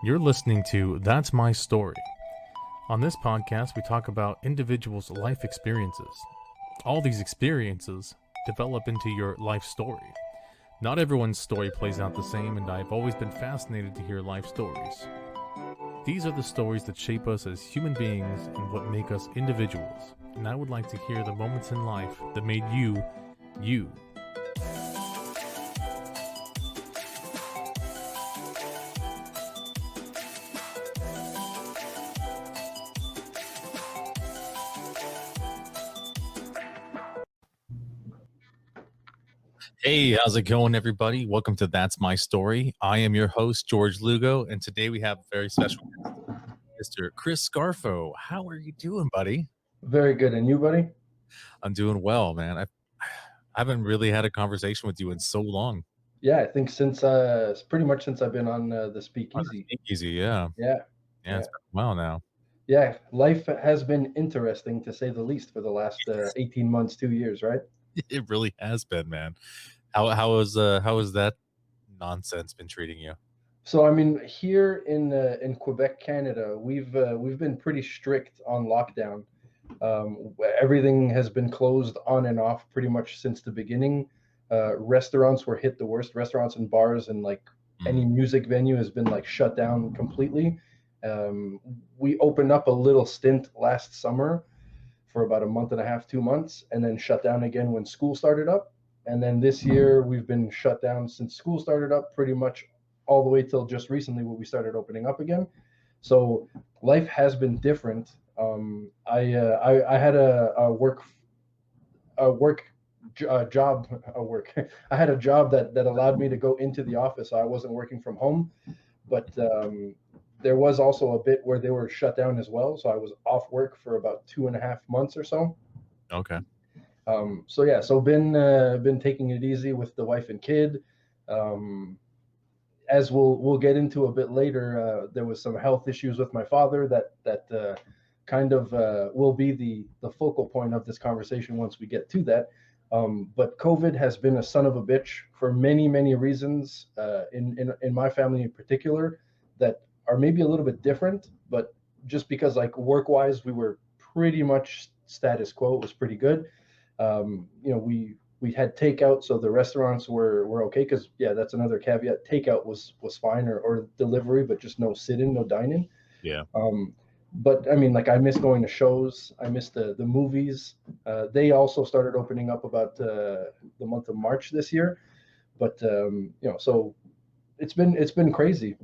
You're listening to That's My Story. On this podcast, we talk about individuals' life experiences. All these experiences develop into your life story. Not everyone's story plays out the same, and I've always been fascinated to hear life stories. These are the stories that shape us as human beings and what make us individuals. And I would like to hear the moments in life that made you, you. Hey, how's it going, everybody? Welcome to That's My Story. I am your host, George Lugo, and today we have a very special guest, Mr. Chris Scarfo. How are you doing, buddy? Very good. And you, buddy? I'm doing well, man. I haven't really had a conversation with you in so long. Yeah, I think since pretty much since I've been on the Speakeasy. Speakeasy, yeah. Yeah, Yeah, it's been a while now. yeah. Life has been interesting to say the least for the last 18 months, 2 years, right? It really has been, man. How has that nonsense been treating you? So I mean, here in Quebec, Canada, we've been pretty strict on lockdown. Everything has been closed on and off pretty much since the beginning. Restaurants were hit the worst. Restaurants and bars and like any music venue has been like shut down completely. We opened up a little stint last summer for about a month and a half, 2 months, and then shut down again when school started up. And then this year we've been shut down since school started up pretty much all the way till just recently when we started opening up again. So life has been different. I had a work job I had a job that allowed me to go into the office. So I wasn't working from home, but there was also a bit where they were shut down as well. So I was off work for about 2.5 months or so. Okay. So yeah, so been taking it easy with the wife and kid. As we'll get into a bit later, there was some health issues with my father that kind of will be the focal point of this conversation once we get to that. But COVID has been a son of a bitch for many reasons in my family in particular that are maybe a little bit different, but just because like work wise we were pretty much status quo, it was pretty good. We had takeout, so the restaurants were okay because yeah, that's another caveat. Takeout was fine or delivery, but just no sit-in, no dine-in. Yeah. But I mean, like I miss going to shows. I miss the movies. They also started opening up about the month of March this year, but so it's been crazy.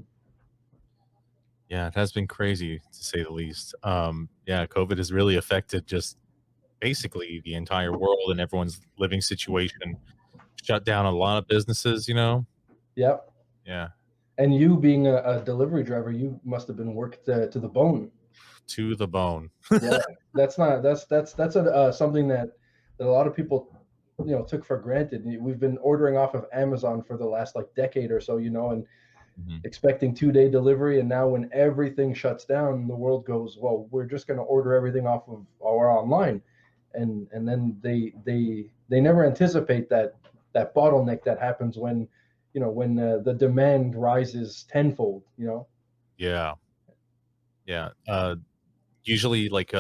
Yeah, it has been crazy to say the least. Yeah, COVID has really affected just basically the entire world and everyone's living situation. Shut down a lot of businesses, Yeah. Yeah, And you being a delivery driver, you must have been worked to the bone. to the bone. Yeah, that's something that a lot of people took for granted. We've been ordering off of Amazon for the last like decade or so, and Mhm. expecting 2-day delivery. And now when everything shuts down, the world goes, well, we're just going to order everything off of our online, and then they never anticipate that bottleneck that happens when the demand rises tenfold. Yeah, yeah. Usually, like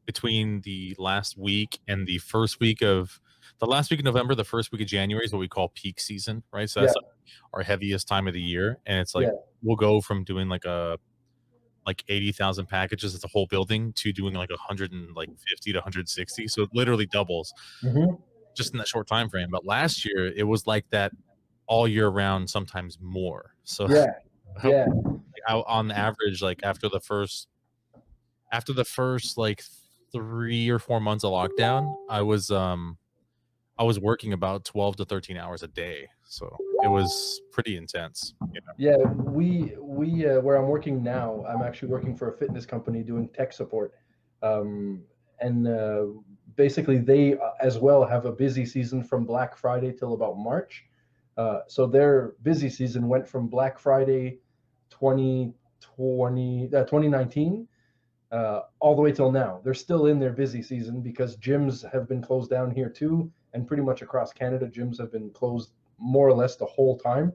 between the last week and the last week of November, the first week of January is what we call peak season, right? So Yeah, that's like our heaviest time of the year, and it's like yeah. we'll go from doing like 80,000 packages as a whole building to doing like 150 to 160. So it literally doubles Hmm. just in that short time frame. But last year it was like that all year round, sometimes more. So Yeah, yeah. on average, like after the first like 3 or 4 months of lockdown, I was working about 12 to 13 hours a day. So it was pretty intense. Yeah, we where I'm working now, I'm actually working for a fitness company doing tech support, and basically they as well have a busy season from Black Friday till about March. So their busy season went from Black Friday 2019 all the way till now. They're still in their busy season because gyms have been closed down here too, and pretty much across Canada, gyms have been closed more or less the whole time,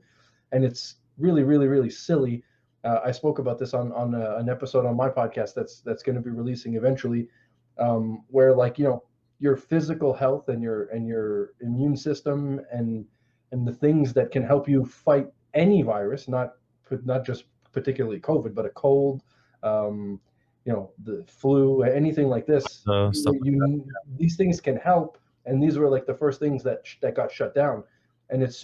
and it's really silly I spoke about this on an episode on my podcast that's going to be releasing eventually, where like your physical health and your immune system and the things that can help you fight any virus, not just particularly COVID, but a cold, um, the flu, anything like this. Stuff like that. These things can help, and these were like the first things that got shut down, and it's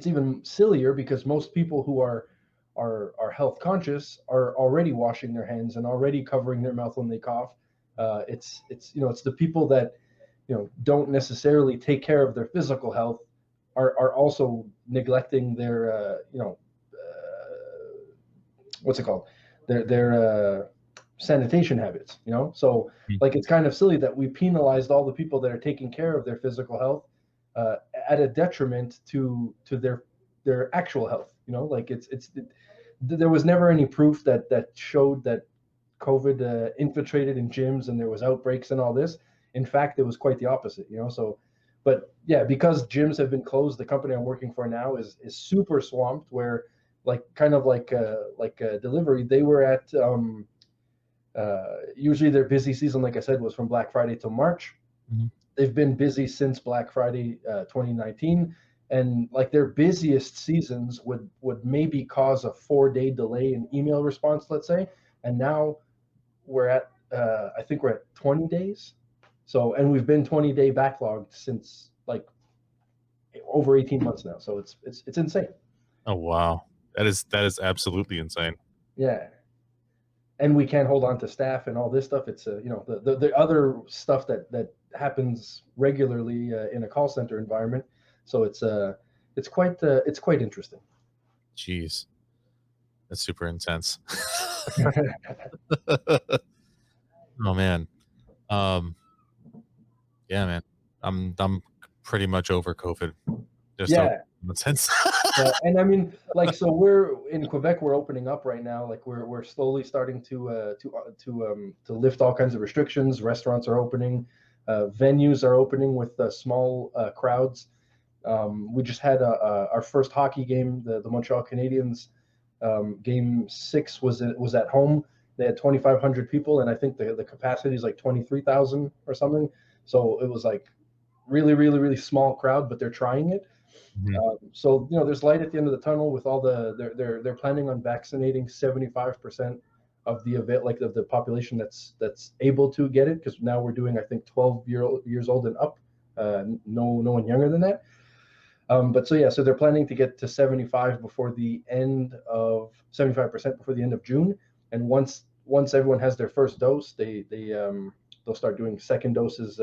even sillier because most people who are health conscious are already washing their hands and already covering their mouth when they cough. It's the people that don't necessarily take care of their physical health are also neglecting their what's it called, their sanitation habits. So like it's kind of silly that we penalized all the people that are taking care of their physical health at a detriment to their actual health. Like there was never any proof that showed that COVID infiltrated in gyms and there was outbreaks and all this. In fact, it was quite the opposite. So, but yeah, because gyms have been closed, the company I'm working for now is super swamped. Where like kind of like delivery, they were at usually their busy season, like I said, was from Black Friday to March. Mhm. They've been busy since Black Friday 2019, and like their busiest seasons would maybe cause a 4-day delay in email response, let's say, and now we're at I think we're at 20 days. So, and we've been 20-day backlogged since like over 18 months now. So it's insane. Oh wow, that is absolutely insane. Yeah. And we can't hold on to staff and all this stuff. It's the other stuff that happens regularly in a call center environment. So it's quite interesting. Jeez, that's super intense. Oh man, um, yeah, man, I'm pretty much over COVID. Just Yeah. in a sense. Yeah, and I mean, like, so we're in Quebec. We're opening up right now. Like, we're slowly starting to lift all kinds of restrictions. Restaurants are opening, venues are opening with small crowds. We just had our first hockey game. The Montreal Canadiens game 6 was at home. They had 2,500 people, and I think the capacity is like 23,000 or something. So it was like really, really, really small crowd, but they're trying it. Mhm. So there's light at the end of the tunnel with all they're planning on vaccinating 75% of the population that's able to get it, because now we're doing I think 12 years old and up, no one younger than that. But so yeah, so they're planning to get to 75 before the end of 75% before the end of June, and once everyone has their first dose, they'll start doing second doses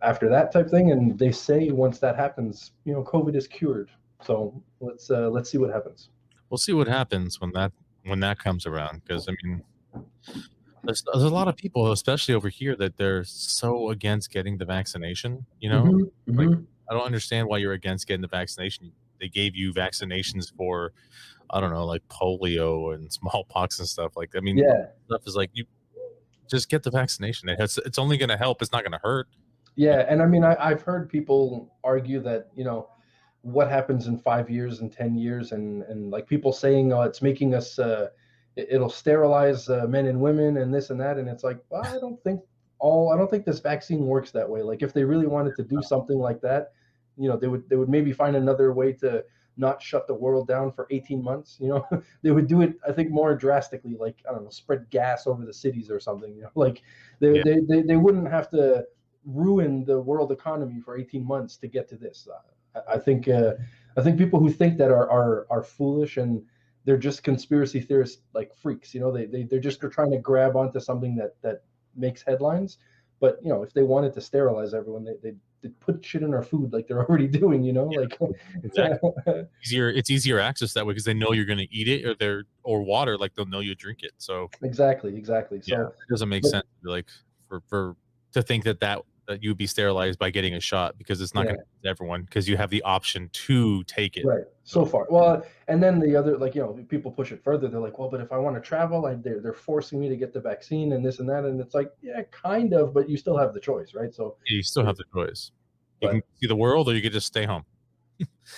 after that type thing. And they say once that happens, COVID is cured. So let's see what happens. We'll see what happens when that comes around. Because I mean, there's a lot of people, especially over here, that they're so against getting the vaccination. Mm-hmm, Like mm-hmm. I don't understand why you're against getting the vaccination. They gave you vaccinations for, I don't know, like polio and smallpox and stuff. Like I mean, Yeah, stuff is like you just get the vaccination. It's only going to help. It's not going to hurt. yeah. And I mean, I've heard people argue that what happens in 5 years and 10 years, and like people saying, oh, it's making us it'll sterilize men and women and this and that. And it's like, well, I don't think this vaccine works that way. Like if they really wanted to do something like that, they would maybe find another way to not shut the world down for 18 months. They would do it, I think, more drastically, like, I don't know, spread gas over the cities or something. Like Yeah. they wouldn't have to ruin the world economy for 18 months to get to this. I think people who think that are foolish, and they're just conspiracy theorists, like freaks. They're just trying to grab onto something that makes headlines. But if they wanted to sterilize everyone, they put shit in our food like they're already doing. Like Exactly. It's easier access that way because they know you're going to eat it, or water, like they'll know you drink it. So exactly. yeah, So, it doesn't make but sense like for to think that you would be sterilized by getting a shot, because it's not yeah. going to everyone, because you have the option to take it. Right. So So far. Well, and then the other, like, people push it further. They're like, well, but if I want to travel, they're forcing me to get the vaccine and this and that. And it's like, yeah, kind of, but you still have the choice, right? So, you still have the choice. You can but see the world, or you can just stay home.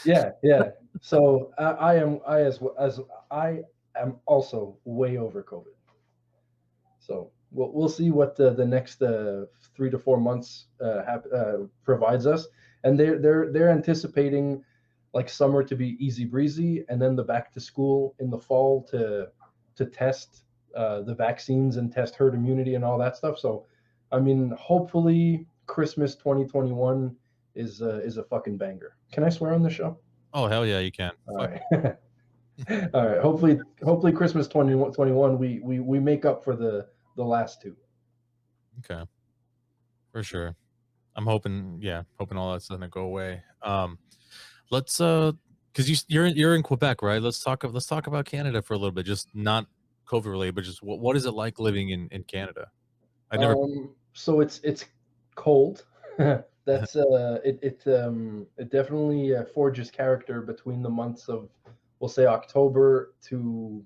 Yeah, yeah. So I am also way over COVID. So we'll see what the next 3 to 4 months provides us, and they're anticipating like summer to be easy breezy, and then the back to school in the fall to test the vaccines and test herd immunity and all that stuff. So, I mean, hopefully Christmas 2021 is a fucking banger. Can I swear on the show? Oh hell yeah, you can. All Fuck. right. All right. Hopefully Christmas 2021 we make up for the last two. Okay, for sure. I'm hoping, yeah, hoping all that's gonna go away. Let's because you're in Quebec, right? Let's talk about Canada for a little bit, just not COVID related, but just what is it like living in Canada? I never. So it's cold. That's it definitely forges character between the months of, we'll say, October to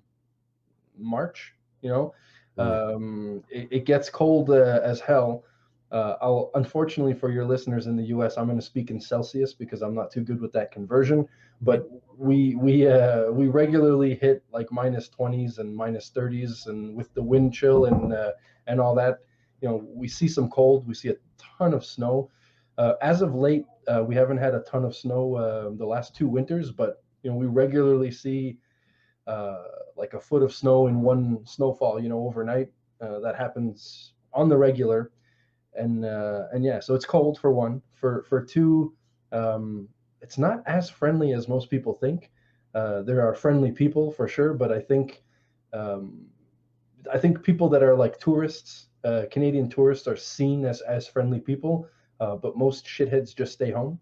March. You know, Ooh, it gets cold as hell. I'll unfortunately for your listeners in the U.S., I'm going to speak in Celsius because I'm not too good with that conversion. But we regularly hit like minus 20s and minus 30s, and with the wind chill and all that, you know, we see some cold. We see a ton of snow. As of late, we haven't had a ton of snow the last 2 winters, but you know, we regularly see like a foot of snow in one snowfall, you know, overnight. That happens on the regular, and yeah, so it's cold for one. For two, it's not as friendly as most people think. There are friendly people for sure, but um, I think people that are like tourists, Canadian tourists, are seen as friendly people, but most shitheads just stay home.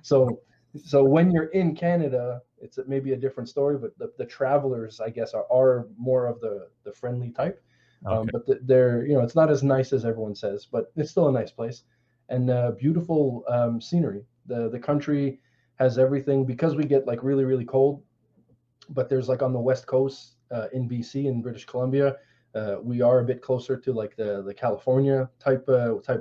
so so when you're in Canada, it's maybe a different story, but the travelers, I guess, are more of the friendly type. okay. But they're, you know, it's not as nice as everyone says, but it's still a nice place and beautiful scenery. The country has everything because we get like really really cold, but there's like on the west coast in BC in British Columbia, we are a bit closer to like the California type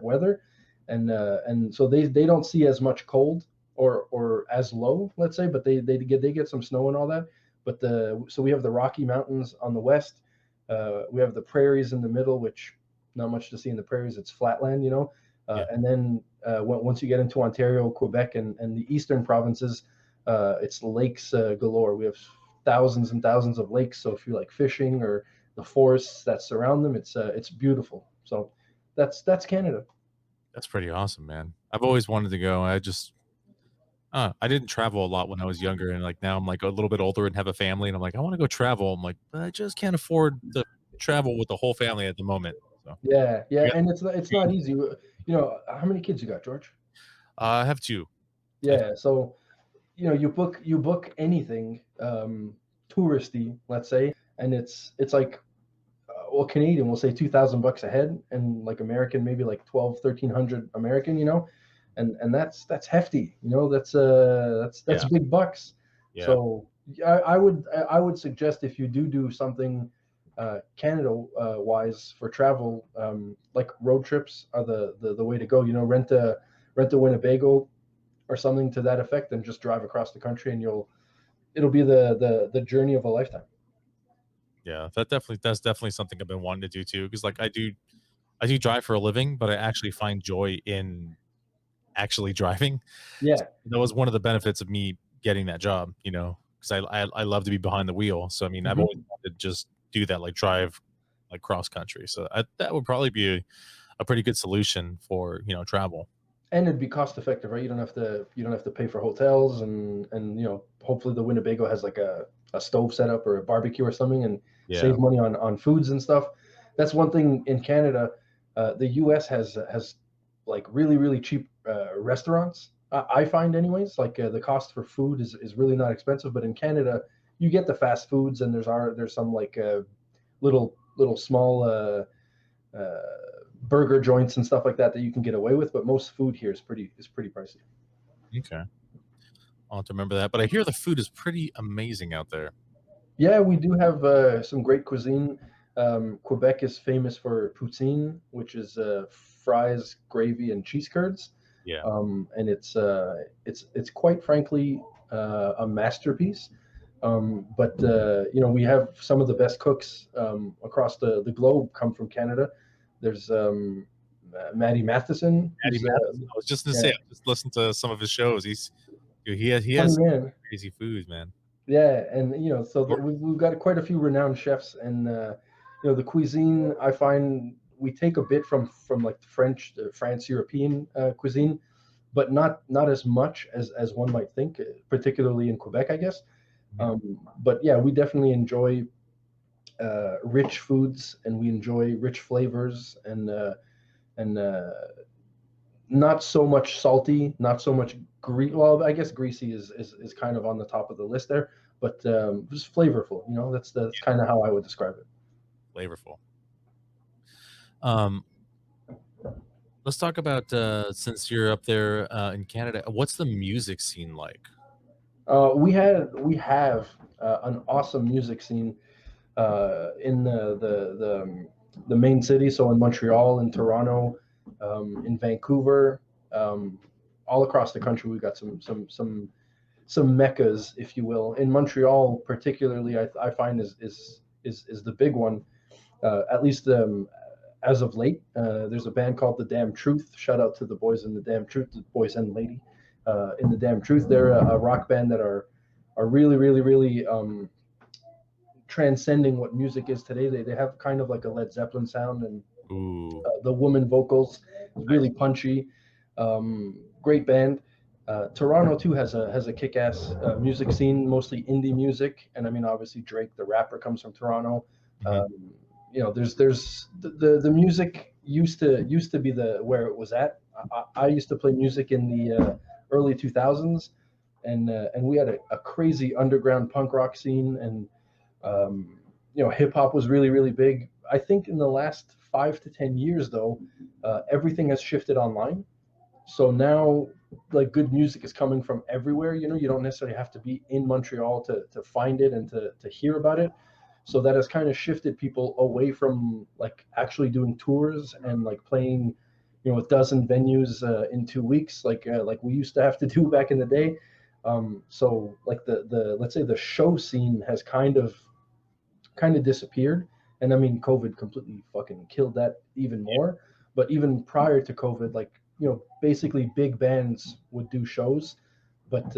weather, and so they don't see as much cold or as low, let's say, but they get some snow and all that. But the so we have the Rocky Mountains on the west, we have the prairies in the middle, which not much to see in the prairies. It's flatland, you know. Yeah. And then once you get into Ontario, Quebec, and the eastern provinces, it's lakes galore. We have thousands and thousands of lakes. So if you like fishing or the forests that surround them, it's beautiful. So that's Canada. That's pretty awesome, man. I've always wanted to go. I didn't travel a lot when I was younger, and like now I'm like a little bit older and have a family, and I'm like, I want to go travel. I'm like, but I just can't afford to travel with the whole family at the moment. So Yeah, I yeah, got, and it's not easy. You know, how many kids you got, George? I have two. I have, Yeah, so you know, you book anything touristy, let's say, and it's like well, Canadian will say 2,000 bucks a head, and like American maybe like 1,200 American, you know, and that's hefty, you know, that's yeah, big bucks. yeah, So I would suggest if you do something Canada wise for travel, like road trips are the way to go. You know, rent a Winnebago or something to that effect, and just drive across the country, and it'll be the journey of a lifetime. yeah. That's definitely something I've been wanting to do too. Because like I do drive for a living, but I actually find joy in actually driving. Yeah. That was one of the benefits of me getting that job, because I love to be behind the wheel. So I mean, I've always Hmm. wanted to just do that, like drive like cross country. So that would probably be a pretty good solution for travel. And it'd be cost effective, right? You don't have to pay for hotels, and hopefully the Winnebago has like a stove setup or a barbecue or something, and Yeah, save money on foods and stuff. That's one thing in Canada. The U.S. has like really really cheap restaurants. I find anyways, like the cost for food is really not expensive, but in Canada you get the fast foods, and there's some like little small uh, burger joints and stuff like that you can get away with. But most food here is pretty pricey. okay. I'll have to remember that. But I hear the food is pretty amazing out there. Yeah, we do have some great cuisine. Quebec is famous for poutine, which is fries, gravy, and cheese curds. Yeah. And it's quite frankly a masterpiece. But we have some of the best cooks across the globe come from Canada. There's Matty Matheson. Eddie Matheson. I was just gonna say, I just listened to some of his shows. He has man. crazy foods, man. Yeah, and so we've got quite a few renowned chefs, and the cuisine, I find we take a bit from like the France European cuisine, but not as much as one might think, particularly in Quebec, I guess. But yeah, we definitely enjoy rich foods, and we enjoy rich flavors, and not so much salty, not so much well, I guess greasy is kind of on the top of the list there, but just flavorful. That's kind of how I would describe it. Flavorful. Let's talk about since you're up there in Canada, what's the music scene like? We have an awesome music scene in the main city. So in Montreal, in Toronto, in Vancouver, all across the country, we've got some meccas, if you will. In Montreal, particularly, I find is the big one. At least as of late, there's a band called The Damn Truth. Shout out to the boys in The Damn Truth, the boys and lady in The Damn Truth. They're a rock band that are really, really, really transcending what music is today. They have kind of like a Led Zeppelin sound, and the woman vocals is really punchy. Great band. Toronto too has a kick-ass music scene, mostly indie music, and I mean obviously Drake, the rapper, comes from Toronto. There's the music used to be where it was at. I used to play music in the early 2000s, and we had a crazy underground punk rock scene, and hip hop was really, really big. I think in the last 5 to 10 years though, everything has shifted online. So now, like, good music is coming from everywhere. You don't necessarily have to be in Montreal to find it and to hear about it. So that has kind of shifted people away from like actually doing tours and like playing, a dozen venues in 2 weeks, like we used to have to do back in the day. So like the let's say the show scene has kind of disappeared, and I mean COVID completely fucking killed that even more. But even prior to COVID, like basically big bands would do shows, but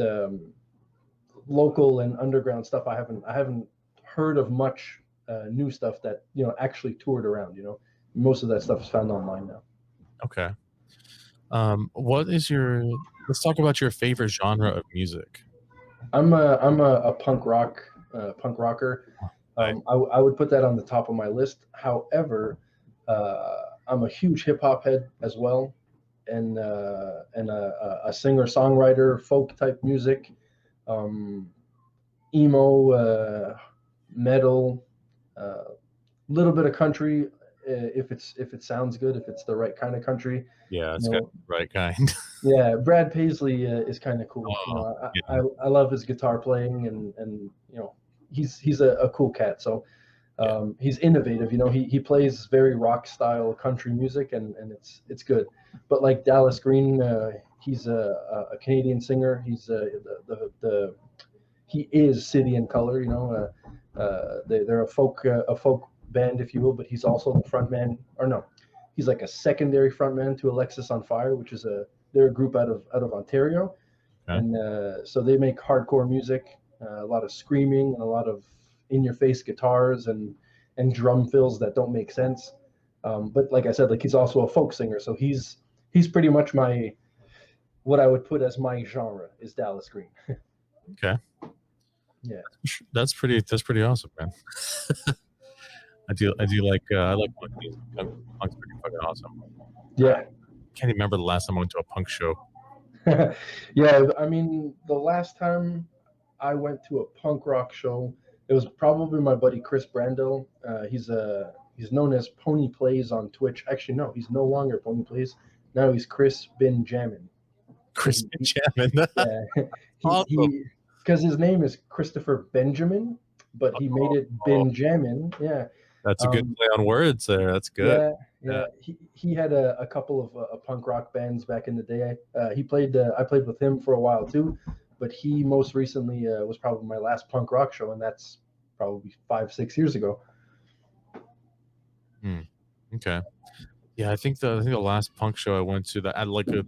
local and underground stuff, I haven't heard of much new stuff that actually toured around. Most of that stuff is found online now. Okay. Let's talk about your favorite genre of music. I'm a punk rocker. I would put that on the top of my list. However, I'm a huge hip hop head as well, and a singer songwriter, folk type music, emo, metal, little bit of country, if it sounds good, if it's the right kind of country. Yeah, it's got the right kind. Yeah, Brad Paisley is kind of cool. I love his guitar playing, and he's a cool cat. So he's innovative. He plays very rock style country music, and it's good. But like Dallas Green, he's a Canadian singer. He's he is City and Color. They're a folk band, if you will, but he's also the frontman, or no, he's like a secondary frontman to Alexis on Fire, which is they're a group out of Ontario. Okay. And so they make hardcore music, a lot of screaming, and a lot of in-your-face guitars and drum fills that don't make sense. But like I said, like he's also a folk singer, so he's pretty much what I would put as my genre is Dallas Green. Okay. Yeah, that's pretty awesome, man. I do like punk music. Punk's pretty fucking awesome. Yeah. Can't remember the last time I went to a punk show. Yeah, I mean, the last time I went to a punk rock show, it was probably my buddy Chris Brandel. He's known as Pony Plays on Twitch. Actually, no, he's no longer Pony Plays. Now he's Chris Bin Jammin. Chris Bin Jammin. Yeah, because his name is Christopher Benjamin, but he made it Bin Jammin. Yeah, That's a good Um, play on words there. That's good. yeah, Yeah. yeah. He had a couple of punk rock bands back in the day. He played. I played with him for a while too, but he most recently was probably my last punk rock show, and that's probably 5-6 years ago. Okay. Yeah, I think the last punk show I went to that I like a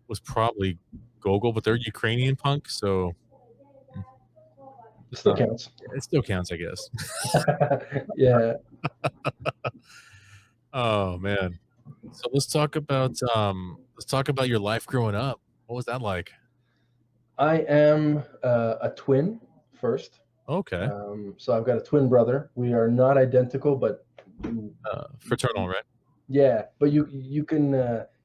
was probably Gogol, but they're Ukrainian punk, so it's Still not. counts. It still counts, I guess. Yeah. Oh man. So let's talk about your life growing up. What was that like? I am a twin first. Okay. So I've got a twin brother. We are not identical, but Fraternal, right? yeah, but you can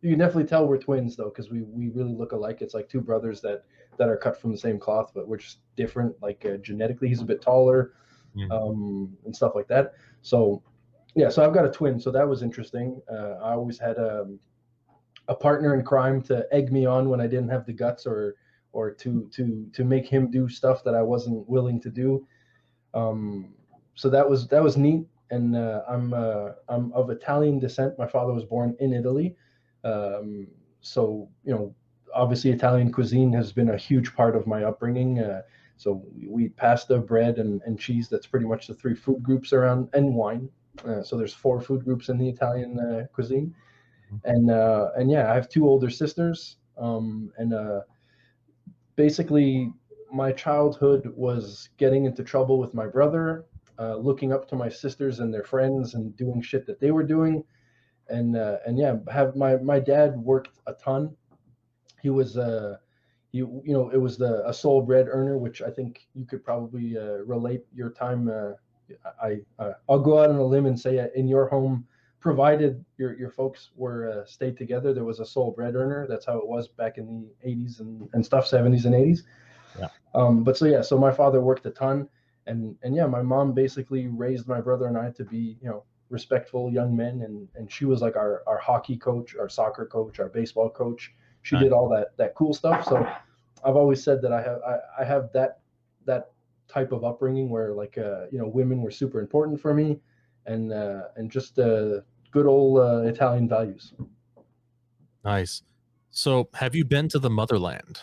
definitely tell we're twins though, because we really look alike. It's like two brothers that are cut from the same cloth, but we're just different. Like genetically, he's a bit taller, Mm. and stuff like that. So yeah, so I've got a twin, so that was interesting. I always had a partner in crime to egg me on when I didn't have the guts or to make him do stuff that I wasn't willing to do. So that was neat. And I'm of Italian descent. My father was born in Italy, so obviously Italian cuisine has been a huge part of my upbringing. So we eat pasta, bread, and cheese. That's pretty much the three food groups around, and wine. So there's four food groups in the Italian cuisine, and yeah, I have two older sisters, and basically my childhood was getting into trouble with my brother, looking up to my sisters and their friends and doing shit that they were doing, and yeah, have my dad worked a ton. He was it was a sole bread earner, which I think you could probably relate your time. I'll go out on a limb and say in your home, provided your folks were stayed together, there was a sole bread earner. That's how it was back in the 80s and stuff, 70s and 80s. Yeah. But so yeah, so my father worked a ton, and yeah, my mom basically raised my brother and I to be respectful young men, and she was like our hockey coach, our soccer coach, our baseball coach. She Nice. did all that cool stuff. So I've always said that I have that type of upbringing where like women were super important for me, and just good old Italian values. Nice. So, have you been to the Motherland?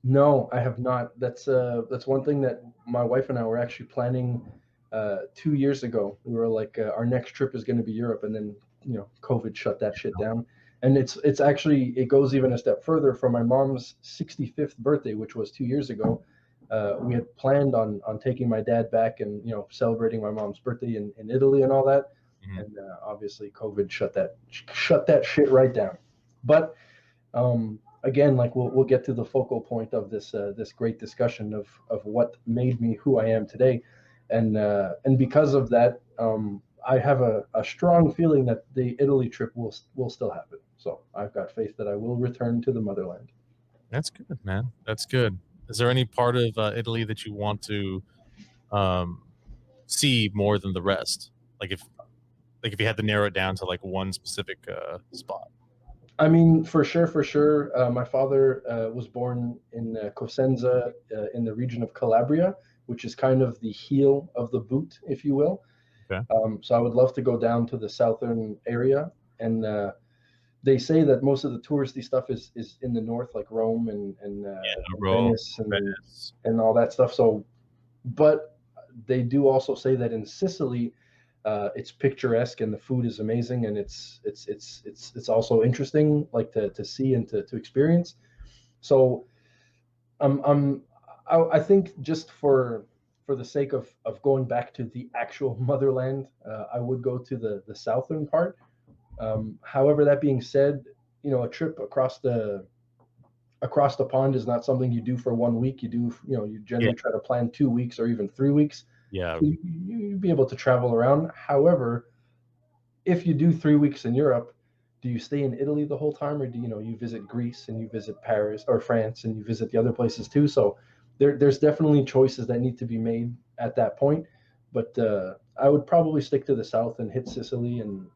No, I have not. That's one thing that my wife and I were actually planning 2 years ago. We were like, our next trip is going to be Europe, and then COVID shut that shit down. And it's actually, it goes even a step further. For my mom's 65th birthday, which was 2 years ago, we had planned on taking my dad back and celebrating my mom's birthday in Italy and all that. Mhm. And obviously COVID shut that shit right down. But again, like we'll get to the focal point of this great discussion of what made me who I am today, and because of that, I have a strong feeling that the Italy trip will still happen. So I've got faith that I will return to the motherland. That's good, man. That's good. Is there any part of Italy that you want to see more than the rest? Like if you had to narrow it down to like one specific spot. I mean, for sure. My father was born in Cosenza, in the region of Calabria, which is kind of the heel of the boot, if you will. Okay. So I would love to go down to the southern area, and they say that most of the touristy stuff is in the north, like Rome and Rome, Venice Venice. and all that stuff. So, but they do also say that in Sicily, it's picturesque and the food is amazing, and it's also interesting, like to see and to experience. So I think just for the sake of going back to the actual motherland, I would go to the southern part. However, that being said, a trip across the pond is not something you do for 1 week. You generally try to plan 2 weeks or even 3 weeks. Yeah. So you'd be able to travel around. However, if you do 3 weeks in Europe, do you stay in Italy the whole time, or do you visit Greece and you visit Paris or France and you visit the other places too? So there's definitely choices that need to be made at that point. But I would probably stick to the south and hit Sicily and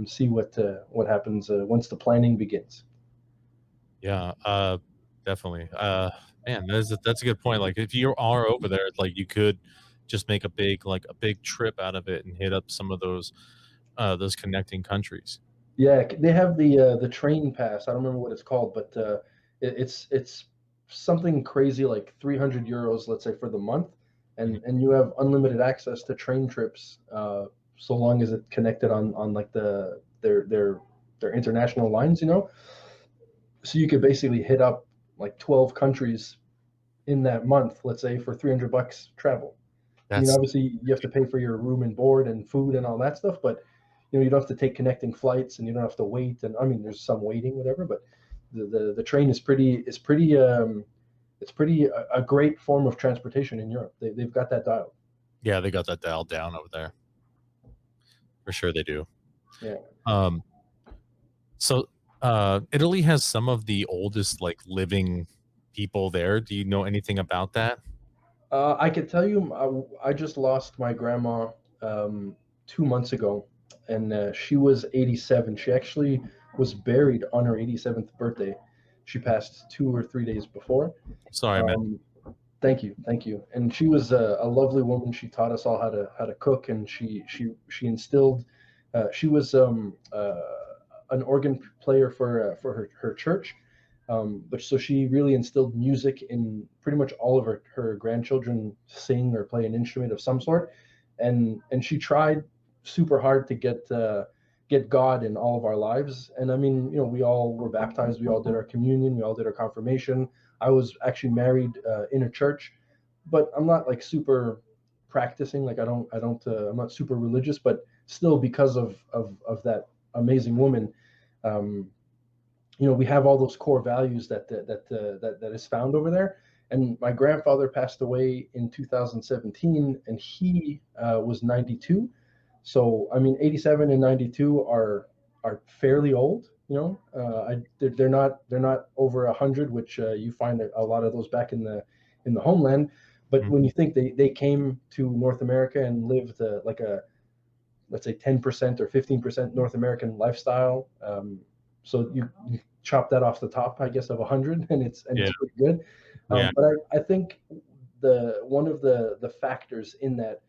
see what happens once the planning begins. Yeah, definitely. Man, that's a good point. Like, if you are over there, like you could just make a big trip out of it and hit up some of those connecting countries. Yeah, they have the train pass. I don't remember what it's called, but it's something crazy like 300 euros, let's say, for the month, and you have unlimited access to train trips, so long as it's connected on like their international lines, you know. So you could basically hit up like 12 countries in that month, let's say, for 300 bucks travel. I mean, That's obviously you have to pay for your room and board and food and all that stuff, but you know, you don't have to take connecting flights and you don't have to wait. And I mean, there's some waiting, whatever, but the train is pretty a great form of transportation in Europe. They've got that dialed. Yeah, they got that dialed down over there. For sure they do. Yeah. So Italy has some of the oldest like living people there. Do you know anything about that? I can tell you, I just lost my grandma 2 months ago, and she was 87. She actually was buried on her 87th birthday. She passed 2 or 3 days before. Sorry, man. Thank you, thank you. And she was a lovely woman. She taught us all how to cook, and she instilled. She was an organ player for her church, but so she really instilled music in pretty much all of her grandchildren sing or play an instrument of some sort, and she tried super hard to get God in all of our lives. And I mean, you know, we all were baptized, we all did our communion, we all did our confirmation. I was actually married in a church, but I'm not like super practicing. Like I'm not super religious, but still because of that amazing woman, um, you know, we have all those core values that is found over there. And my grandfather passed away in 2017, and he was 92. So I mean, 87 and 92 are fairly old. You know, they're not over 100, which you find a lot of those back in the homeland. But when you think they came to North America and lived like a, let's say, 10% or 15% North American lifestyle, so you chop that off the top, I guess, of 100, and it's Yeah. pretty good. Yeah. But I think one of the factors in that,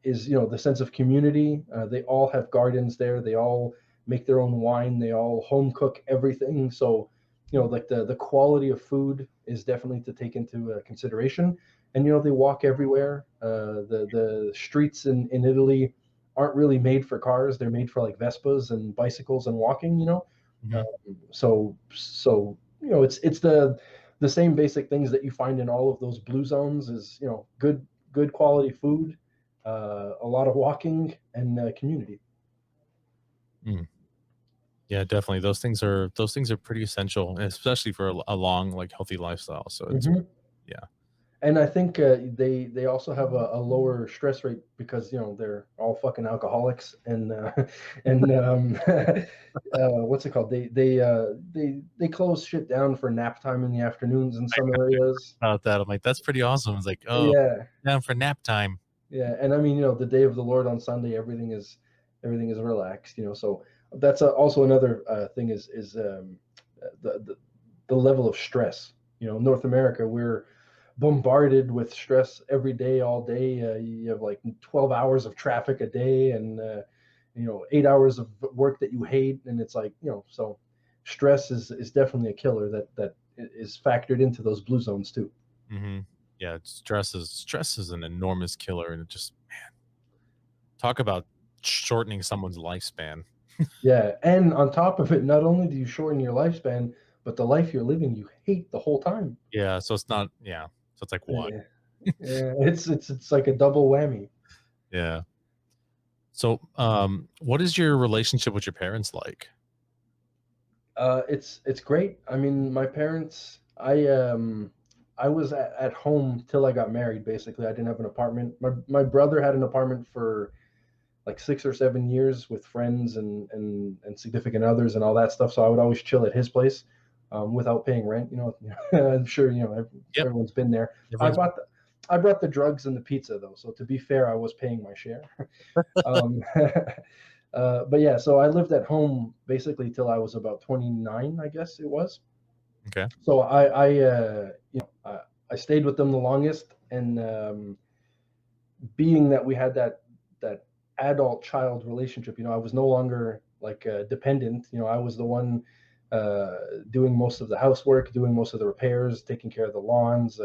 is, you know, the sense of community. They all have gardens there. They all make their own wine. They all home cook everything. So, you know, like the quality of food is definitely to take into consideration. And you know, they walk everywhere. The streets in Italy aren't really made for cars. They're made for like Vespas and bicycles and walking. You know, so you know, it's the same basic things that you find in all of those blue zones. Is, you know, good quality food, a lot of walking, and community. Yeah, definitely. Those things are pretty essential, especially for a long, like, healthy lifestyle. So it's yeah. And I think they also have a lower stress rate because, you know, they're all fucking alcoholics, and what's it called? They close shit down for nap time in the afternoons in some areas. About that, I'm like, that's pretty awesome. It's like, oh, Yeah, down for nap time. yeah. And I mean, you know, the day of the Lord on Sunday, everything is relaxed. You know, so that's also another thing is the the level of stress. You know, North America, we're bombarded with stress every day, all day. You have like 12 hours of traffic a day, and you know, 8 hours of work that you hate, and it's like, you know, so stress is definitely a killer that is factored into those blue zones too. Yeah, stress is an enormous killer, and it just, man, talk about shortening someone's lifespan. Yeah, and on top of it, not only do you shorten your lifespan, but the life you're living you hate the whole time. Yeah, so it's not. Yeah, so it's like, what? Yeah, yeah, it's like a double whammy. Yeah. So, what is your relationship with your parents like? It's great. I mean, my parents, I was at home till I got married. Basically, I didn't have an apartment. My brother had an apartment for like 6 or 7 years with friends and significant others and all that stuff. So I would always chill at his place, without paying rent. You know, I'm sure, you know, Yep. everyone's been there. Everyone's- I brought the drugs and the pizza though. So to be fair, I was paying my share. um, but yeah, so I lived at home basically till I was about 29, I guess it was. Okay. So I stayed with them the longest, and being that we had that adult child relationship, I was no longer like dependent. I was the one doing most of the housework, doing most of the repairs, taking care of the lawns,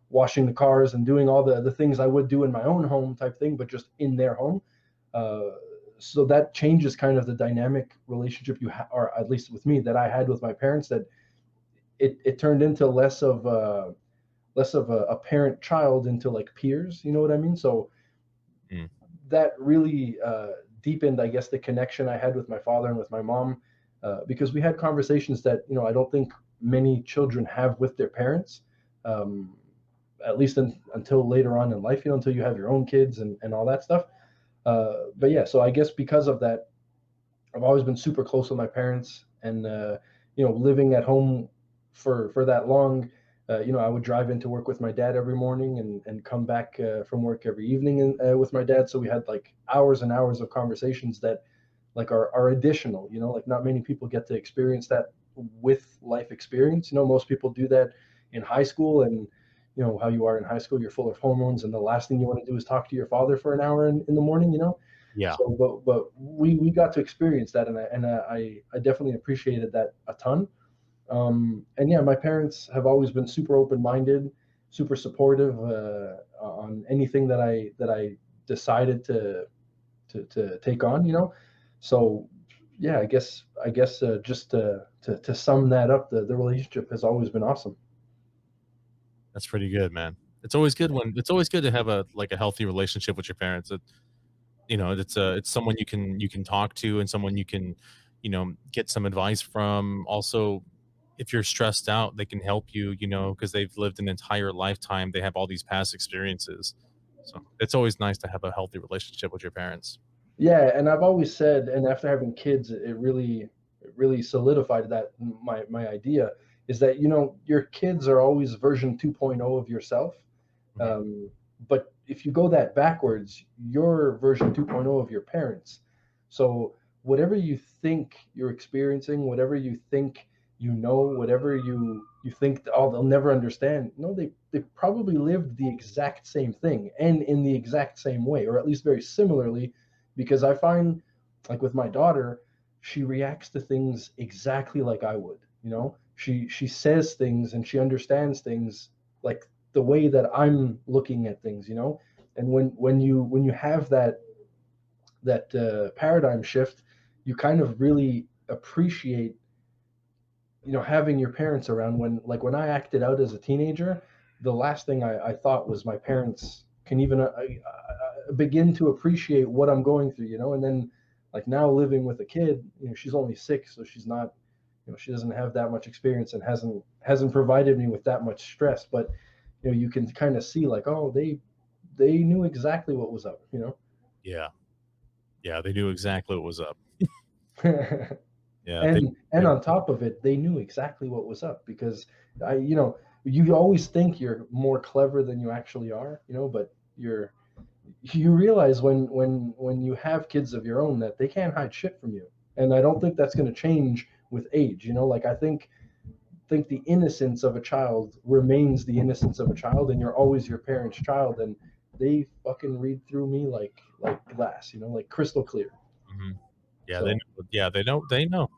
washing the cars, and doing all the things I would do in my own home type thing, but just in their home. Uh, so that changes kind of the dynamic relationship or at least with me, that I had with my parents. That it turned into less of a parent child into like peers. You know what I mean? So Mm. that really deepened, I guess, the connection I had with my father and with my mom, because we had conversations that I don't think many children have with their parents, um, at least until later on in life. Until you have your own kids and all that stuff. But yeah, so I guess because of that, I've always been super close with my parents, and living at home for that long. I would drive into work with my dad every morning, and come back from work every evening with my dad. So we had like hours and hours of conversations that like are additional. Like not many people get to experience that with life experience. Most people do that in high school, and how you are in high school, you're full of hormones, and the last thing you want to do is talk to your father for an hour in the morning. Yeah. So, but we got to experience that, and I definitely appreciated that a ton. And yeah, my parents have always been super open-minded, super supportive on anything that I decided to take on. So yeah, I guess just to sum that up, the relationship has always been awesome. That's pretty good, man. It's always good to have a healthy relationship with your parents. It's someone you can talk to, and someone you can get some advice from. Also, if you're stressed out, they can help you, because they've lived an entire lifetime. They have all these past experiences. So it's always nice to have a healthy relationship with your parents. Yeah, and I've always said, and after having kids, it really solidified that my idea is that your kids are always version 2.0 of yourself. Mhm. Um, but if you go that backwards, you're version 2.0 of your parents. So whatever you think you're experiencing, whatever you think whatever you think, oh, they'll never understand. No, they probably lived the exact same thing and in the exact same way, or at least very similarly, because I find, like with my daughter, she reacts to things exactly like I would. She says things and she understands things like the way that I'm looking at things. And when you have that paradigm shift, you kind of really appreciate having your parents around. When I acted out as a teenager, the last thing I thought was my parents can even begin to appreciate what I'm going through. And then like now living with a kid, she's only 6, so she's not, she doesn't have that much experience and hasn't provided me with that much stress. But you can kind of see like, oh, they knew exactly what was up. Yeah, yeah, they knew exactly what was up. Yeah, And on top of it, they knew exactly what was up, because you always think you're more clever than you actually are. But you realize when you have kids of your own that they can't hide shit from you. And I don't think that's going to change with age. Like I think the innocence of a child remains the innocence of a child, and you're always your parents' child, and they fucking read through me like glass, like crystal clear. mhm. Yeah, they So know. Yeah, they know.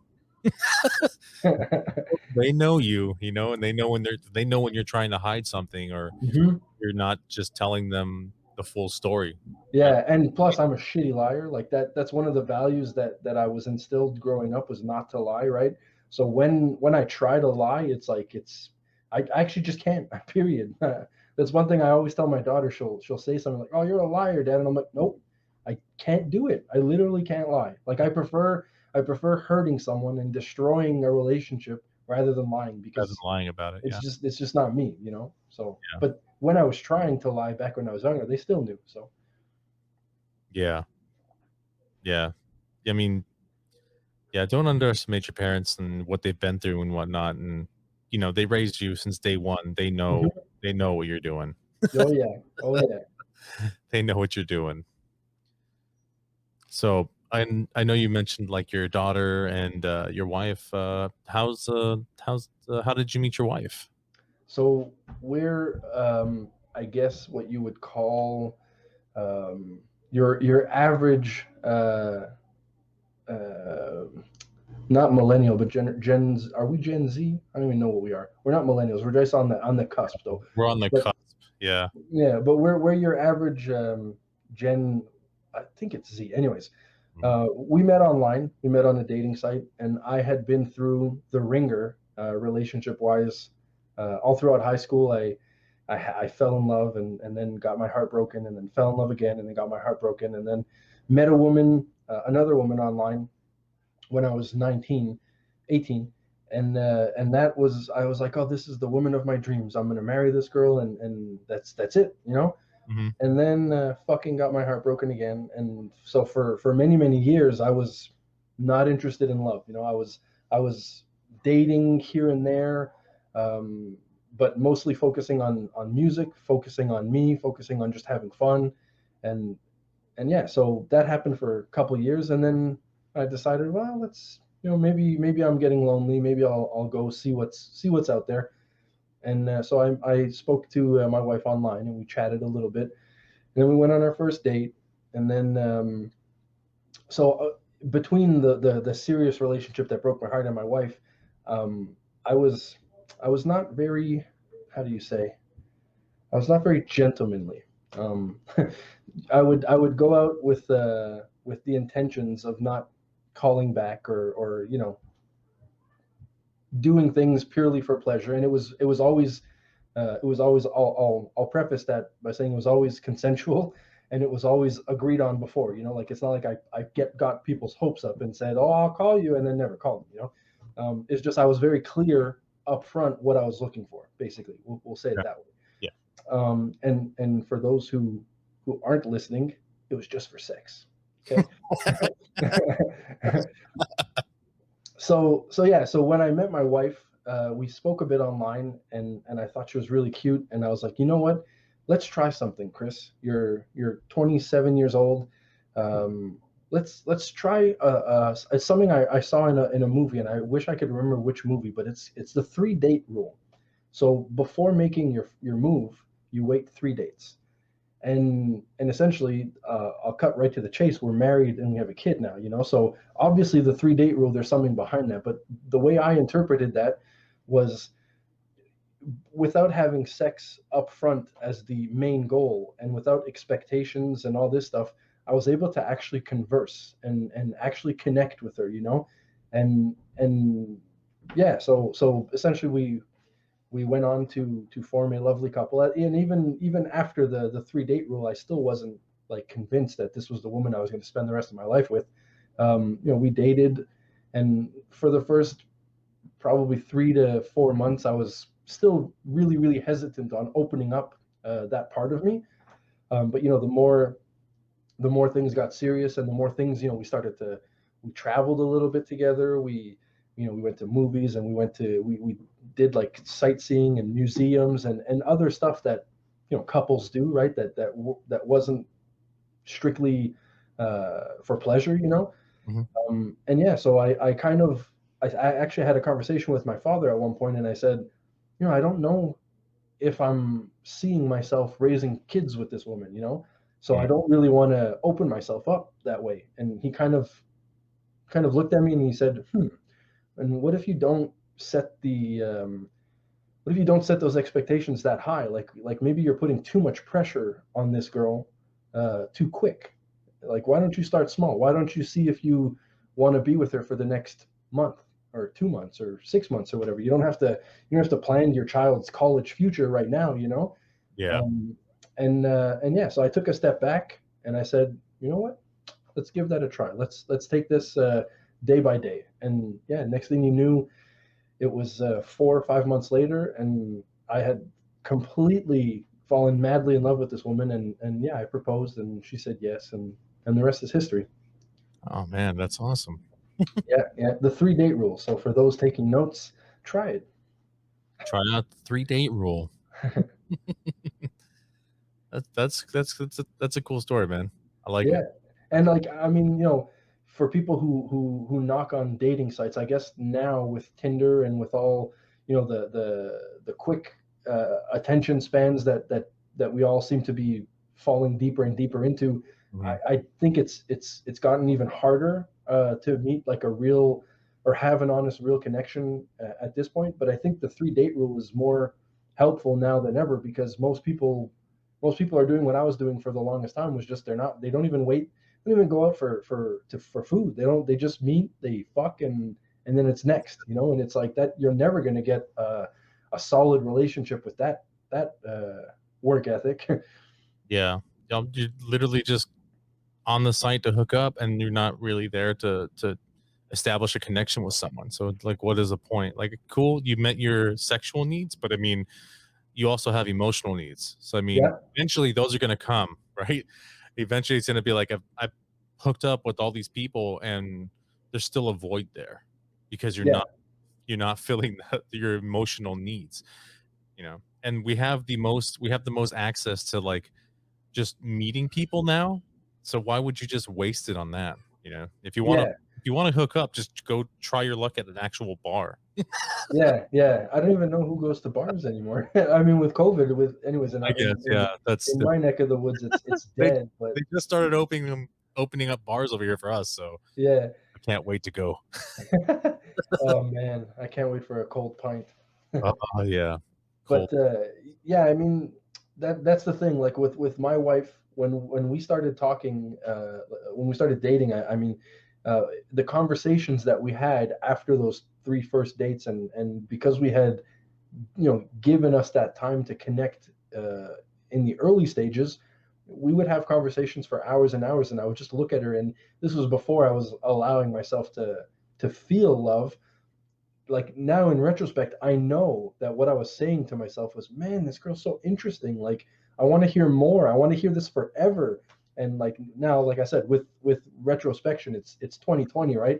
They know you, and they know when you're trying to hide something, or Mhm. you're not just telling them the full story. Yeah. Yeah, and plus I'm a shitty liar. Like that's one of the values that I was instilled growing up, was not to lie, right? So when I try to lie, it's like I actually just can't. Period. That's one thing I always tell my daughter. She'll say something like, "Oh, you're a liar, Dad," and I'm like, "Nope, I can't do it. I literally can't lie. Like I prefer hurting someone and destroying a relationship rather than lying, Rather than because lying about it. Yeah. it's just not me. So, Yeah. but when I was trying to lie back when I was younger, they still knew. So. Yeah. Yeah. I mean, yeah, don't underestimate your parents and what they've been through and whatnot. And they raised you since day one. They know Mhm. they know what you're doing. Oh yeah. Oh yeah. They know what you're doing. So I know you mentioned like your daughter and your wife. How did you meet your wife? So we're, I guess, what you would call your average not millennial, but Gen's. Are we Gen Z? I don't even know what we are. We're not millennials. We're just on the cusp though. We're on the But cusp. Yeah. yeah, but we're your average Gen. I think it's Z. Anyways, we met online. We met on a dating site, and I had been through the ringer relationship wise all throughout high school. I fell in love and then got my heart broken, and then fell in love again, and then got my heart broken, and then met a woman, another woman online when I was 19, 18. And that was, I was like, oh, this is the woman of my dreams. I'm gonna marry this girl, and that's it, you know. Mm-hmm. And then fucking got my heart broken again. And so for many years, I was not interested in love. You know, I was dating here and there, but mostly focusing on music, focusing on me, focusing on just having fun, and yeah. So that happened for a couple of years, and then I decided, well, let's, you know, maybe I'm getting lonely. Maybe I'll go see what's out there. And so I spoke to my wife online, and we chatted a little bit. And then we went on our first date, and then between the serious relationship that broke my heart and my wife, I was not very, how do you say, I was not very gentlemanly. Um, I would go out with the intentions of not calling back, or you know, doing things purely for pleasure, and it was always I'll preface that by saying it was always consensual, and it was always agreed on before, you know, like it's not like I got people's hopes up and said, oh, I'll call you, and then never called them, you know. It's just I was very clear up front what I was looking for, basically. We'll say it that way. Yeah. And for those who aren't listening, it was just for sex. Okay. So yeah, so when I met my wife, we spoke a bit online, and I thought she was really cute, and I was like, you know what, let's try something, Chris. You're 27 years old. Let's try it's something I saw in a movie, and I wish I could remember which movie, but it's the 3-date rule. So before making your move, you wait 3 dates. And essentially, I'll cut right to the chase. We're married and we have a kid now, you know. So obviously, the 3-date rule, there's something behind that. But the way I interpreted that was, without having sex up front as the main goal, and without expectations and all this stuff, I was able to actually converse and actually connect with her, you know. And yeah, so essentially we went on to form a lovely couple. And even after the 3-date rule, I still wasn't like convinced that this was the woman I was going to spend the rest of my life with. You know, we dated, and for the first probably 3 to 4 months, I was still really hesitant on opening up that part of me. But you know, the more things got serious, and the more things, you know, we traveled a little bit together. We went to movies, and we did like sightseeing and museums and other stuff that, you know, couples do, right? That wasn't strictly for pleasure, you know. Mm-hmm. And yeah, so I actually had a conversation with my father at one point, and I said, you know, I don't know if I'm seeing myself raising kids with this woman, you know. So I don't really want to open myself up that way. And he kind of looked at me, and he said, and what if you don't set those expectations that high? Like maybe you're putting too much pressure on this girl too quick. Like, why don't you start small? Why don't you see if you want to be with her for the next month or 2 months or 6 months or whatever? You don't have to plan your child's college future right now, you know? Yeah. And yeah, so I took a step back, and I said, you know what? Let's give that a try. Let's take this day by day. And yeah, next thing you knew, it was 4 or 5 months later, and I had completely fallen madly in love with this woman. And yeah, I proposed, and she said yes, and the rest is history. Oh man, that's awesome. Yeah, the 3-date rule. So for those taking notes, try it. Try out the 3-date rule. That's a cool story, man. I like Yeah. it. And like, I mean, you know, for people who knock on dating sites, I guess now with Tinder and with all, you know, the quick attention spans that we all seem to be falling deeper and deeper into. I think it's gotten even harder to meet like a real or have an honest, real connection at this point. But I think the 3 date rule is more helpful now than ever, because most people are doing what I was doing for the longest time, was just they don't even wait, they don't even go out for food. They just meet, they fuck, and then it's next, you know. And it's like that, you're never going to get a solid relationship with that work ethic. Yeah, you're literally just on the site to hook up, and you're not really there to establish a connection with someone. So like, what is the point? Like, cool, you met your sexual needs, but I mean, you also have emotional needs. So I mean, Yeah. eventually those are going to come, right? Eventually it's going to be like, I've hooked up with all these people and there's still a void there because you're not filling your emotional needs, you know. And we have the most access to like just meeting people now. So why would you just waste it on that? You know, if you want to hook up, just go try your luck at an actual bar. Yeah. I don't even know who goes to bars anymore. I mean, with COVID, I guess, that's in my neck of the woods, it's they dead. But they just started opening up bars over here for us, so yeah. I can't wait to go. Oh man, I can't wait for a cold pint. Oh yeah, cool. But yeah, I mean, that's the thing. Like with my wife, when we started talking, when we started dating, I mean, the conversations that we had after those 3 first dates, and because we had, you know, given us that time to connect in the early stages, we would have conversations for hours and hours, and I would just look at her, and this was before I was allowing myself to feel love. Like now in retrospect, I know that what I was saying to myself was, man, this girl's so interesting. Like, I want to hear more. I want to hear this forever. And like now, like I said, with retrospection, it's 2020, right?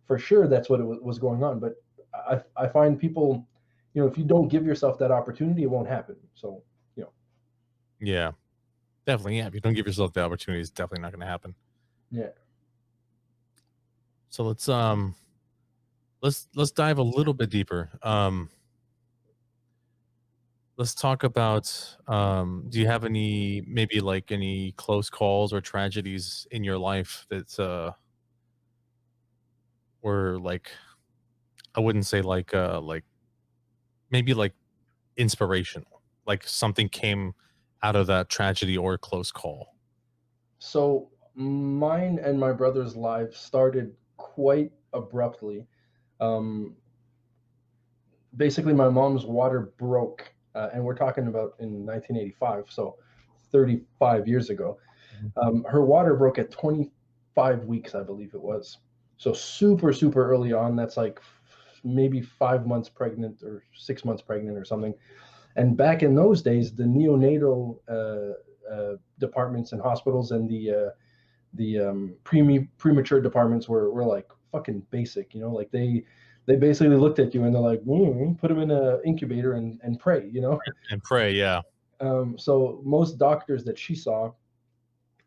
For sure, that's what was going on. But I find people, you know, if you don't give yourself that opportunity, it won't happen. So, you know. Yeah, definitely. Yeah, if you don't give yourself the opportunity, it's definitely not going to happen. Yeah. So let's dive a little bit deeper. Let's talk about, do you have any, maybe like any close calls or tragedies in your life that were like, I wouldn't say like maybe like inspirational, like something came out of that tragedy or close call? So mine and my brother's lives started quite abruptly. Um, Basically, my mom's water broke, and we're talking about in 1985, so 35 years ago. Her water broke at 25 weeks, I believe it was. So super, super early on. That's like maybe 5 months pregnant or 6 months pregnant or something. And back in those days, the neonatal departments and hospitals and the premature departments were like fucking basic, you know, like they basically looked at you and they're like, put them in an incubator and pray, you know. And pray, yeah. So most doctors that she saw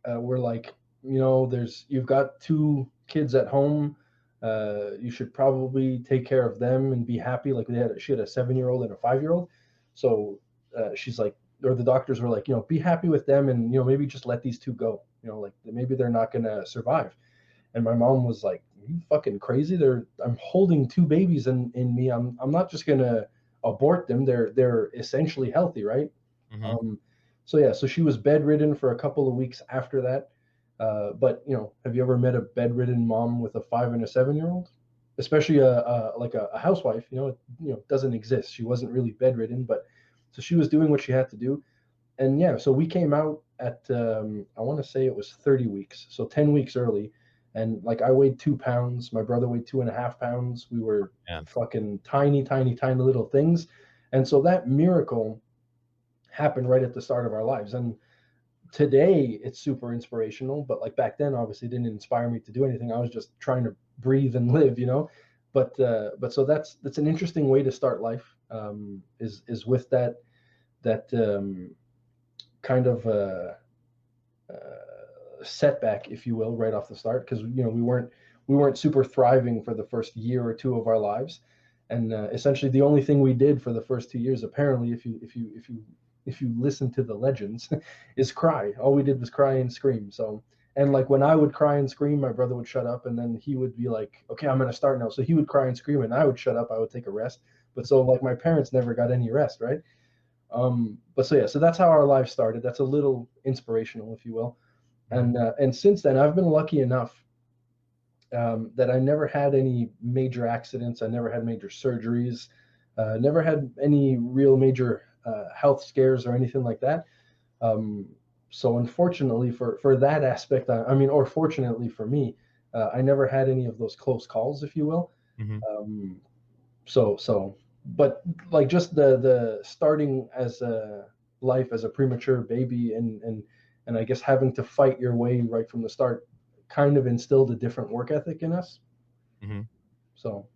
were like, you know, you've got 2 kids at home. You should probably take care of them and be happy. Like she had a 7-year-old and a 5-year-old. So she's like, or the doctors were like, you know, be happy with them, and you know, maybe just let these 2 go. You know, like maybe they're not gonna survive. And my mom was like, "Are you fucking crazy? I'm holding 2 babies in me. I'm not just gonna abort them. They're essentially healthy, right?" Mm-hmm. So yeah, so she was bedridden for a couple of weeks after that. But you know, have you ever met a bedridden mom with a 5 and a 7-year-old? Especially like a housewife, it doesn't exist. She wasn't really bedridden, but so she was doing what she had to do. And yeah, so we came out at I want to say it was 30 weeks, so 10 weeks early. And like I weighed 2 pounds, my brother weighed 2.5 pounds. We were Yeah. fucking tiny, tiny, tiny little things. And so that miracle happened right at the start of our lives. And today it's super inspirational, but like back then obviously didn't inspire me to do anything. I was just trying to breathe and live, you know. But so that's an interesting way to start life, is with that kind of setback, if you will, right off the start, because we weren't super thriving for the first year or 2 of our lives. And essentially the only thing we did for the first 2 years, apparently, if you if you listen to the legends, is cry. All we did was cry and scream. So, and like when I would cry and scream, my brother would shut up, and then he would be like, "Okay, I'm gonna start now." So he would cry and scream, and I would shut up. I would take a rest. But so like my parents never got any rest, right? But so yeah, so that's how our life started. That's a little inspirational, if you will. And since then, I've been lucky enough that I never had any major accidents. I never had major surgeries. Never had any real major health scares or anything like that. Um, so unfortunately for that aspect, I mean, or fortunately for me, I never had any of those close calls, if you will. Mm-hmm. So, but like just the starting as a life as a premature baby and I guess having to fight your way right from the start kind of instilled a different work ethic in us. Mm-hmm. So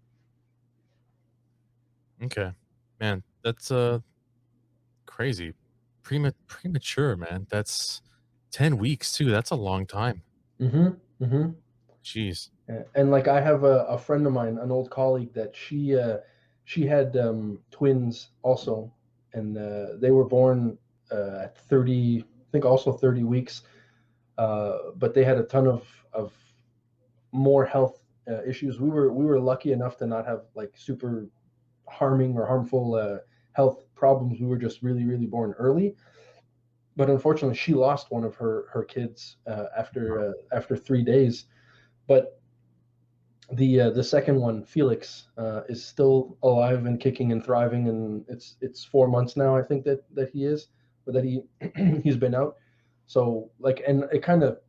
Okay, man, that's crazy. Premature, man. That's 10 weeks too. That's a long time. mm-hmm, mm-hmm. Jeez. And like I have a friend of mine, an old colleague that she had twins also, and they were born at 30, I think also 30 weeks. But they had a ton of more health issues. We were lucky enough to not have like super harming or harmful health problems. We were just really born early. But unfortunately, she lost one of her kids after 3 days. But the second one, Felix, is still alive and kicking and thriving, and it's 4 months now. I think that he is, or that he's been out. So like, and it kind of,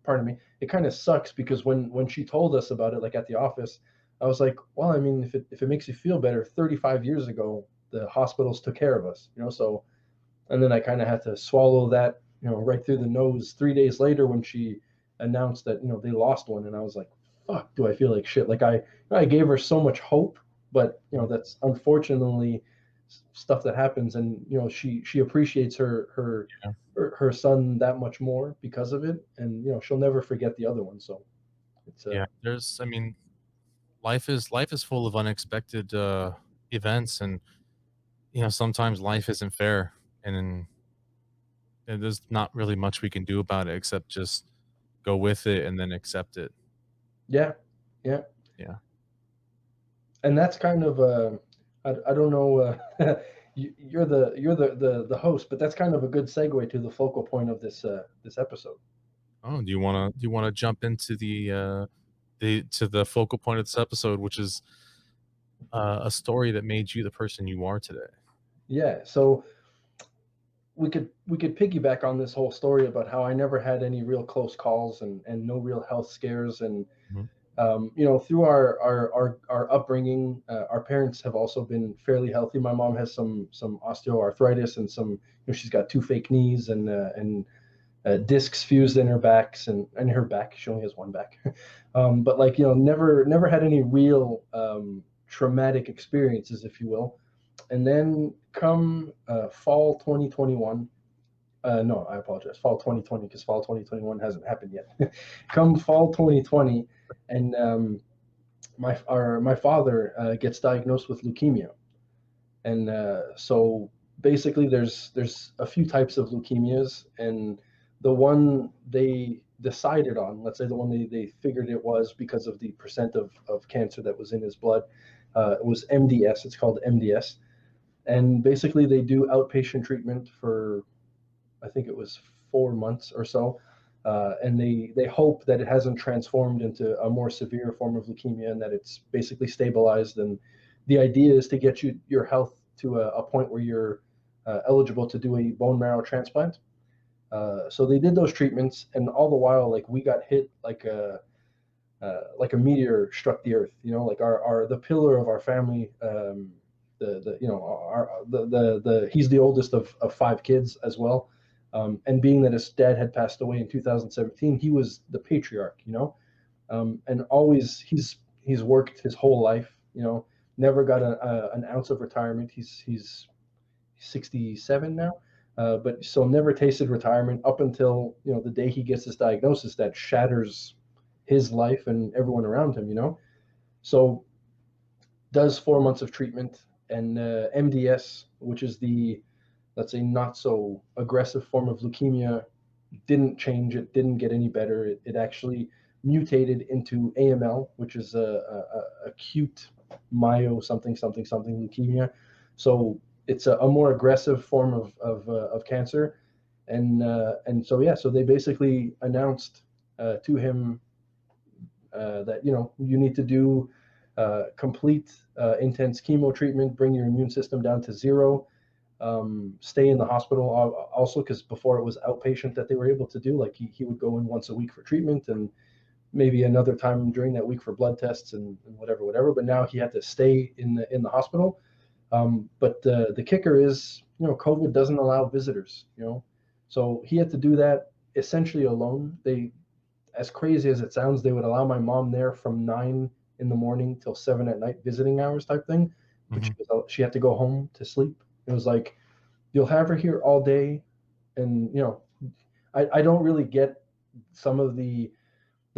pardon me, it kind of sucks because when she told us about it, like at the office, I was like, well, I mean, if it makes you feel better, 35 years ago, the hospitals took care of us, you know. So, and then I kind of had to swallow that, right through the nose. 3 days later, when she announced that they lost one, and I was like, fuck, do I feel like shit? Like I gave her so much hope, but that's unfortunately stuff that happens, and she appreciates Yeah. her son that much more because of it, and she'll never forget the other one. So it's Yeah. I mean, life is full of unexpected events, and sometimes life isn't fair, and there's not really much we can do about it except just go with it and then accept it. yeah, yeah. Yeah. And that's kind of I don't know you're the host, but that's kind of a good segue to the focal point of this episode. Oh, do you want to jump into the focal point of this episode, which is a story that made you the person you are today? Yeah, so we could piggyback on this whole story about how I never had any real close calls and no real health scares. And Mhm. through our upbringing, our parents have also been fairly healthy. My mom has some osteoarthritis and she's got two fake knees and discs fused in her backs and her back. She only has one back, but like never had any real traumatic experiences, if you will. And then come fall 2021. No, I apologize. Fall 2020, because fall 2021 hasn't happened yet. Come fall 2020, and my father gets diagnosed with leukemia, and so basically there's a few types of leukemias, and the one they decided on, let's say the one they figured it was because of the percent of cancer that was in his blood, it was MDS. It's called MDS, and basically they do outpatient treatment for, I think it was 4 months or so. And they hope that it hasn't transformed into a more severe form of leukemia and that it's basically stabilized. And the idea is to get your health to a point where you're eligible to do a bone marrow transplant. So they did those treatments, and all the while, like we got hit like a meteor struck the earth. Like our the pillar of our family. The you know our the he's the oldest of five kids as well. And being that his dad had passed away in 2017, he was the patriarch, and always he's worked his whole life, never got an ounce of retirement. He's 67 now, but so never tasted retirement up until the day he gets this diagnosis that shatters his life and everyone around him. So does 4 months of treatment, and MDS, which is let's say, not so aggressive form of leukemia didn't change. It didn't get any better. It actually mutated into AML, which is a acute myo something something something leukemia. So it's a more aggressive form of cancer, and so yeah, so they basically announced to him that you need to do complete intense chemo treatment, bring your immune system down to zero, stay in the hospital also, because before it was outpatient that they were able to do, like he would go in once a week for treatment and maybe another time during that week for blood tests and whatever, but now he had to stay in the hospital. But the kicker is, COVID doesn't allow visitors, so he had to do that essentially alone. They, as crazy as it sounds, they would allow my mom there from 9 in the morning till 7 at night, visiting hours type thing. But she had to go home to sleep. It was like, you'll have her here all day. And, I don't really get some of the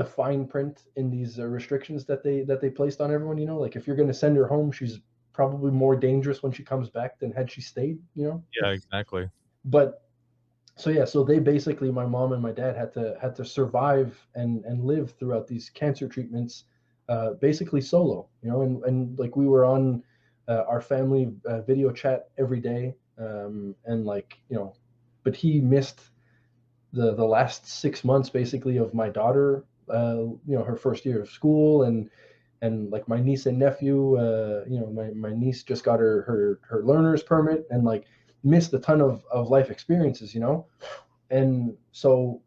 fine print in these restrictions that they placed on everyone, like if you're going to send her home, she's probably more dangerous when she comes back than had she stayed, Yeah, exactly. But so yeah, so they basically, my mom and my dad had to survive and live throughout these cancer treatments, basically solo, and like we were on our family video chat every day, and like but he missed the last 6 months basically of my daughter, her first year of school, and like my niece and nephew, my niece just got her learner's permit, and like missed a ton of life experiences, and so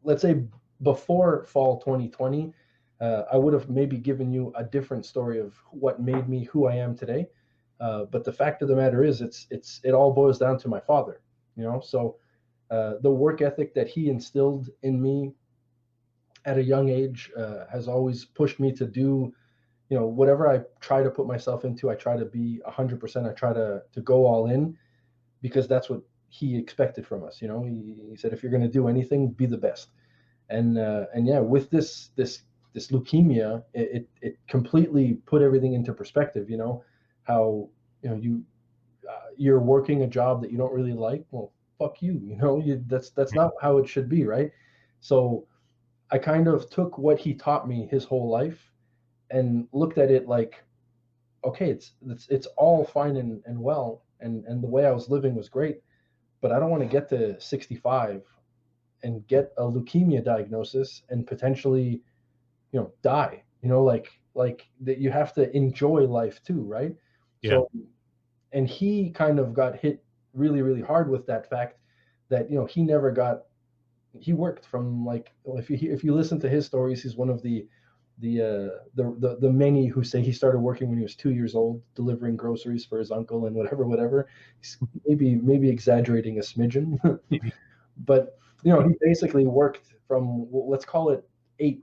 let's say before fall 2020, I would have maybe given you a different story of what made me who I am today. But the fact of the matter is, it all boils down to my father. So the work ethic that he instilled in me at a young age has always pushed me to do, whatever I try to put myself into. I try to be 100%. I try to go all in, because that's what he expected from us. He said, if you're going to do anything, be the best. And yeah, with this leukemia, it completely put everything into perspective. How you're working a job that you don't really like. Well, fuck you. That's not how it should be, right? So I kind of took what he taught me his whole life and looked at it like, okay, it's all fine and well, and the way I was living was great, but I don't want to get to 65 and get a leukemia diagnosis and potentially, die. Like that, you have to enjoy life too, right? Yeah. So, and he kind of got hit really, really hard with that fact that he worked from, like, if you listen to his stories, he's one of the many who say he started working when he was 2 years old, delivering groceries for his uncle and whatever. He's maybe exaggerating a smidgen, but he basically worked from, let's call it 8,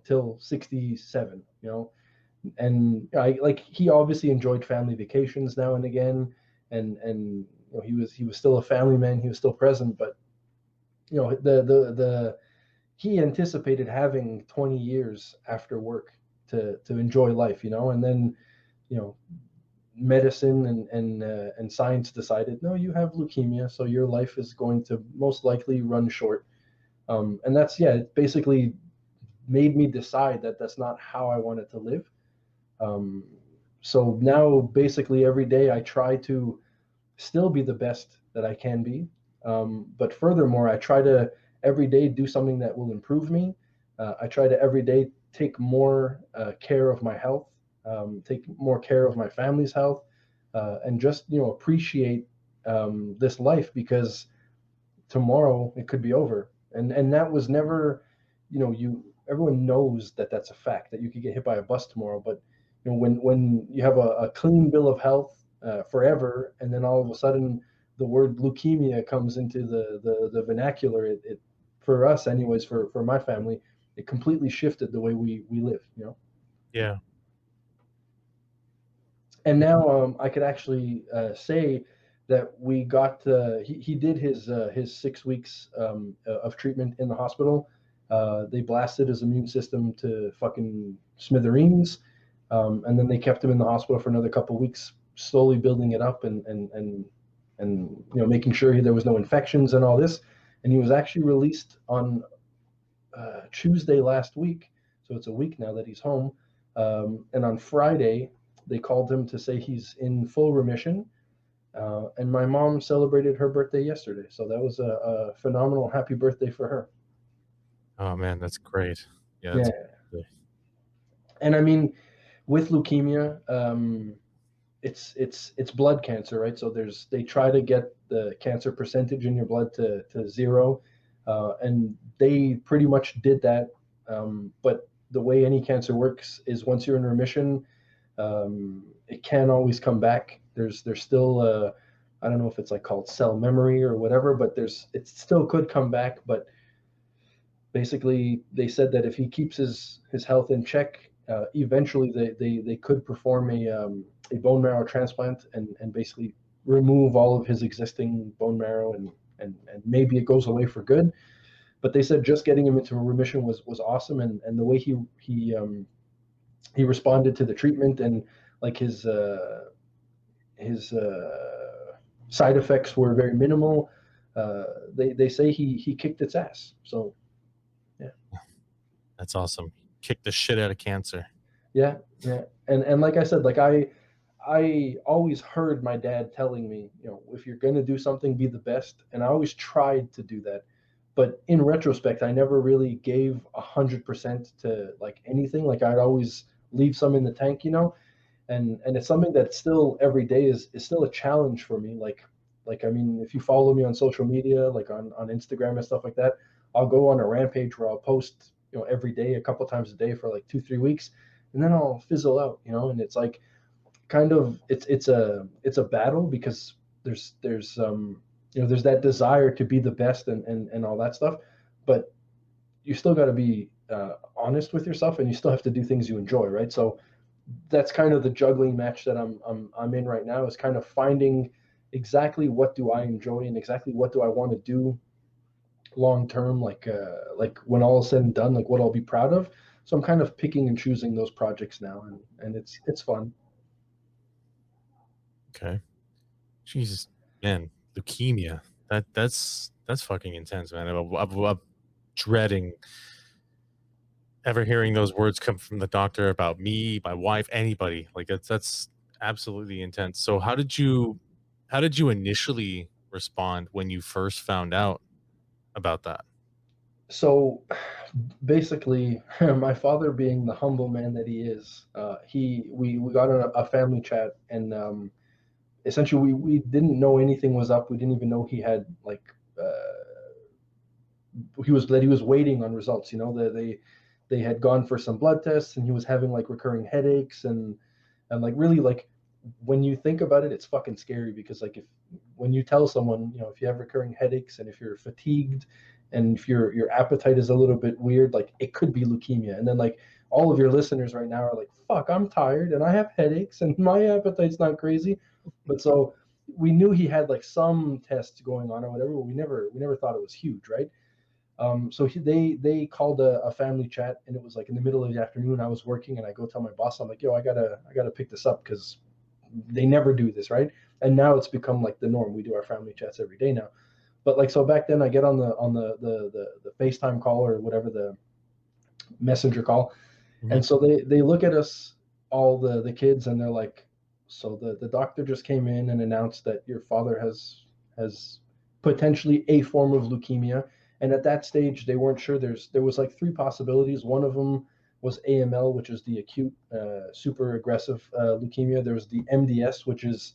till 67, and he obviously enjoyed family vacations now and again, and he was still a family man. He was still present, but the he anticipated having 20 years after work to enjoy life, and then, medicine and science decided, no, you have leukemia, so your life is going to most likely run short. And it basically made me decide that that's not how I wanted to live. So now basically every day I try to still be the best that I can be. But furthermore, I try to every day do something that will improve me. I try to every day take more care of my health, take more care of my family's health, and just appreciate this life, because tomorrow it could be over. And that was never, everyone knows that that's a fact, that you could get hit by a bus tomorrow. But when you have a clean bill of health forever, and then all of a sudden the word leukemia comes into the vernacular, it for us anyways, for my family, it completely shifted the way we live. Yeah. And now I could actually say that we got he did his 6 weeks of treatment in the hospital. They blasted his immune system to fucking smithereens, and then they kept him in the hospital for another couple of weeks, slowly building it up and making sure there was no infections and all this. And he was actually released on Tuesday last week, so it's a week now that he's home. And on Friday, they called him to say he's in full remission. And my mom celebrated her birthday yesterday, so that was a phenomenal happy birthday for her. Oh man, that's great. Yeah. Yeah. And I mean, with leukemia, it's blood cancer, right? So they try to get the cancer percentage in your blood to 0, and they pretty much did that. But the way any cancer works is once you're in remission, it can't always come back. There's still I don't know if it's like called cell memory or whatever, but it still could come back. But basically, they said that if he keeps his health in check, eventually they could perform a bone marrow transplant and basically remove all of his existing bone marrow, and maybe it goes away for good. But they said just getting him into remission was awesome, and the way he responded to the treatment, and like his side effects were very minimal. They say he kicked its ass. So yeah, that's awesome. Kick the shit out of cancer. Yeah. And like I said, like I always heard my dad telling me, if you're gonna do something, be the best. And I always tried to do that. But in retrospect, I never really gave 100% to like anything. Like I'd always leave some in the tank, and it's something that still every day is still a challenge for me. Like I mean, if you follow me on social media, like on Instagram and stuff like that, I'll go on a rampage where I'll post, every day, a couple times a day for like 2-3 weeks, and then I'll fizzle out, and it's like kind of it's a battle because there's that desire to be the best and all that stuff, but you still got to be honest with yourself, and you still have to do things you enjoy, right? So that's kind of the juggling match that I'm in right now, is kind of finding exactly what do I enjoy and exactly what do I want to do long term, like when all is said and done, like what I'll be proud of. So I'm kind of picking and choosing those projects now, and it's fun. Okay. Jesus, man, leukemia. That's fucking intense, man. I'm dreading ever hearing those words come from the doctor about me, my wife, anybody. Like that's absolutely intense. So how did you initially respond when you first found out about that? So basically, my father, being the humble man that he is, we got a family chat, and essentially we didn't know anything was up. We didn't even know he had like he was waiting on results. They had gone for some blood tests, and he was having like recurring headaches, and like really, like when you think about it, it's fucking scary, because like when you tell someone, if you have recurring headaches and if you're fatigued and if your appetite is a little bit weird, like it could be leukemia. And then like all of your listeners right now are like, fuck, I'm tired and I have headaches and my appetite's not crazy. But so we knew he had like some tests going on or whatever, but we never thought it was huge, right? So they called a family chat, and it was like in the middle of the afternoon. I was working, and I go tell my boss, I'm like, yo, I gotta pick this up, because they never do this, right? And now it's become like the norm. We do our family chats every day now. But like, so back then I get on the FaceTime call or whatever, the messenger call. Mm-hmm. And so they look at us, all the kids, and they're like, so the doctor just came in and announced that your father has potentially a form of leukemia. And at that stage, they weren't sure. There was like 3 possibilities. One of them was AML, which is the acute super aggressive leukemia. There was the MDS, which is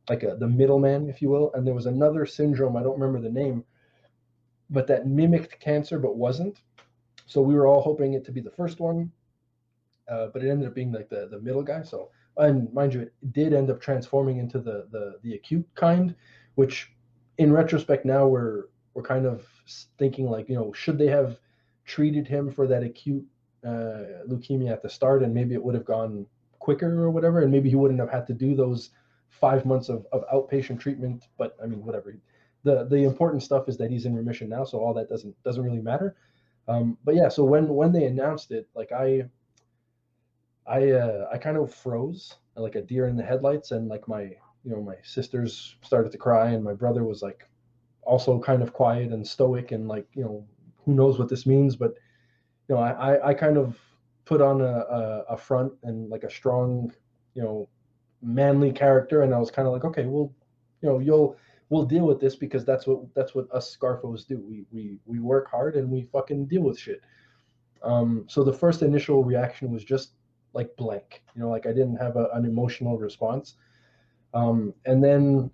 like the middleman, if you will. And there was another syndrome, I don't remember the name, but that mimicked cancer but wasn't. So we were all hoping it to be the first one, but it ended up being like the middle guy. So, and mind you, it did end up transforming into the acute kind, which in retrospect now we're kind of thinking like, should they have treated him for that acute leukemia at the start, and maybe it would have gone quicker or whatever, and maybe he wouldn't have had to do those 5 months of outpatient treatment. But I mean, whatever. The important stuff is that he's in remission now, so all that doesn't really matter. But yeah, so when they announced it, like I kind of froze like a deer in the headlights, and like my my sisters started to cry, and my brother was like also kind of quiet and stoic, and like, who knows what this means, but I kind of put on a front and like a strong, manly character, and I was kind of like, okay, well, we'll deal with this, because that's what us Scarfos do. We work hard and we fucking deal with shit. So the first initial reaction was just like blank, like I didn't have an emotional response. And then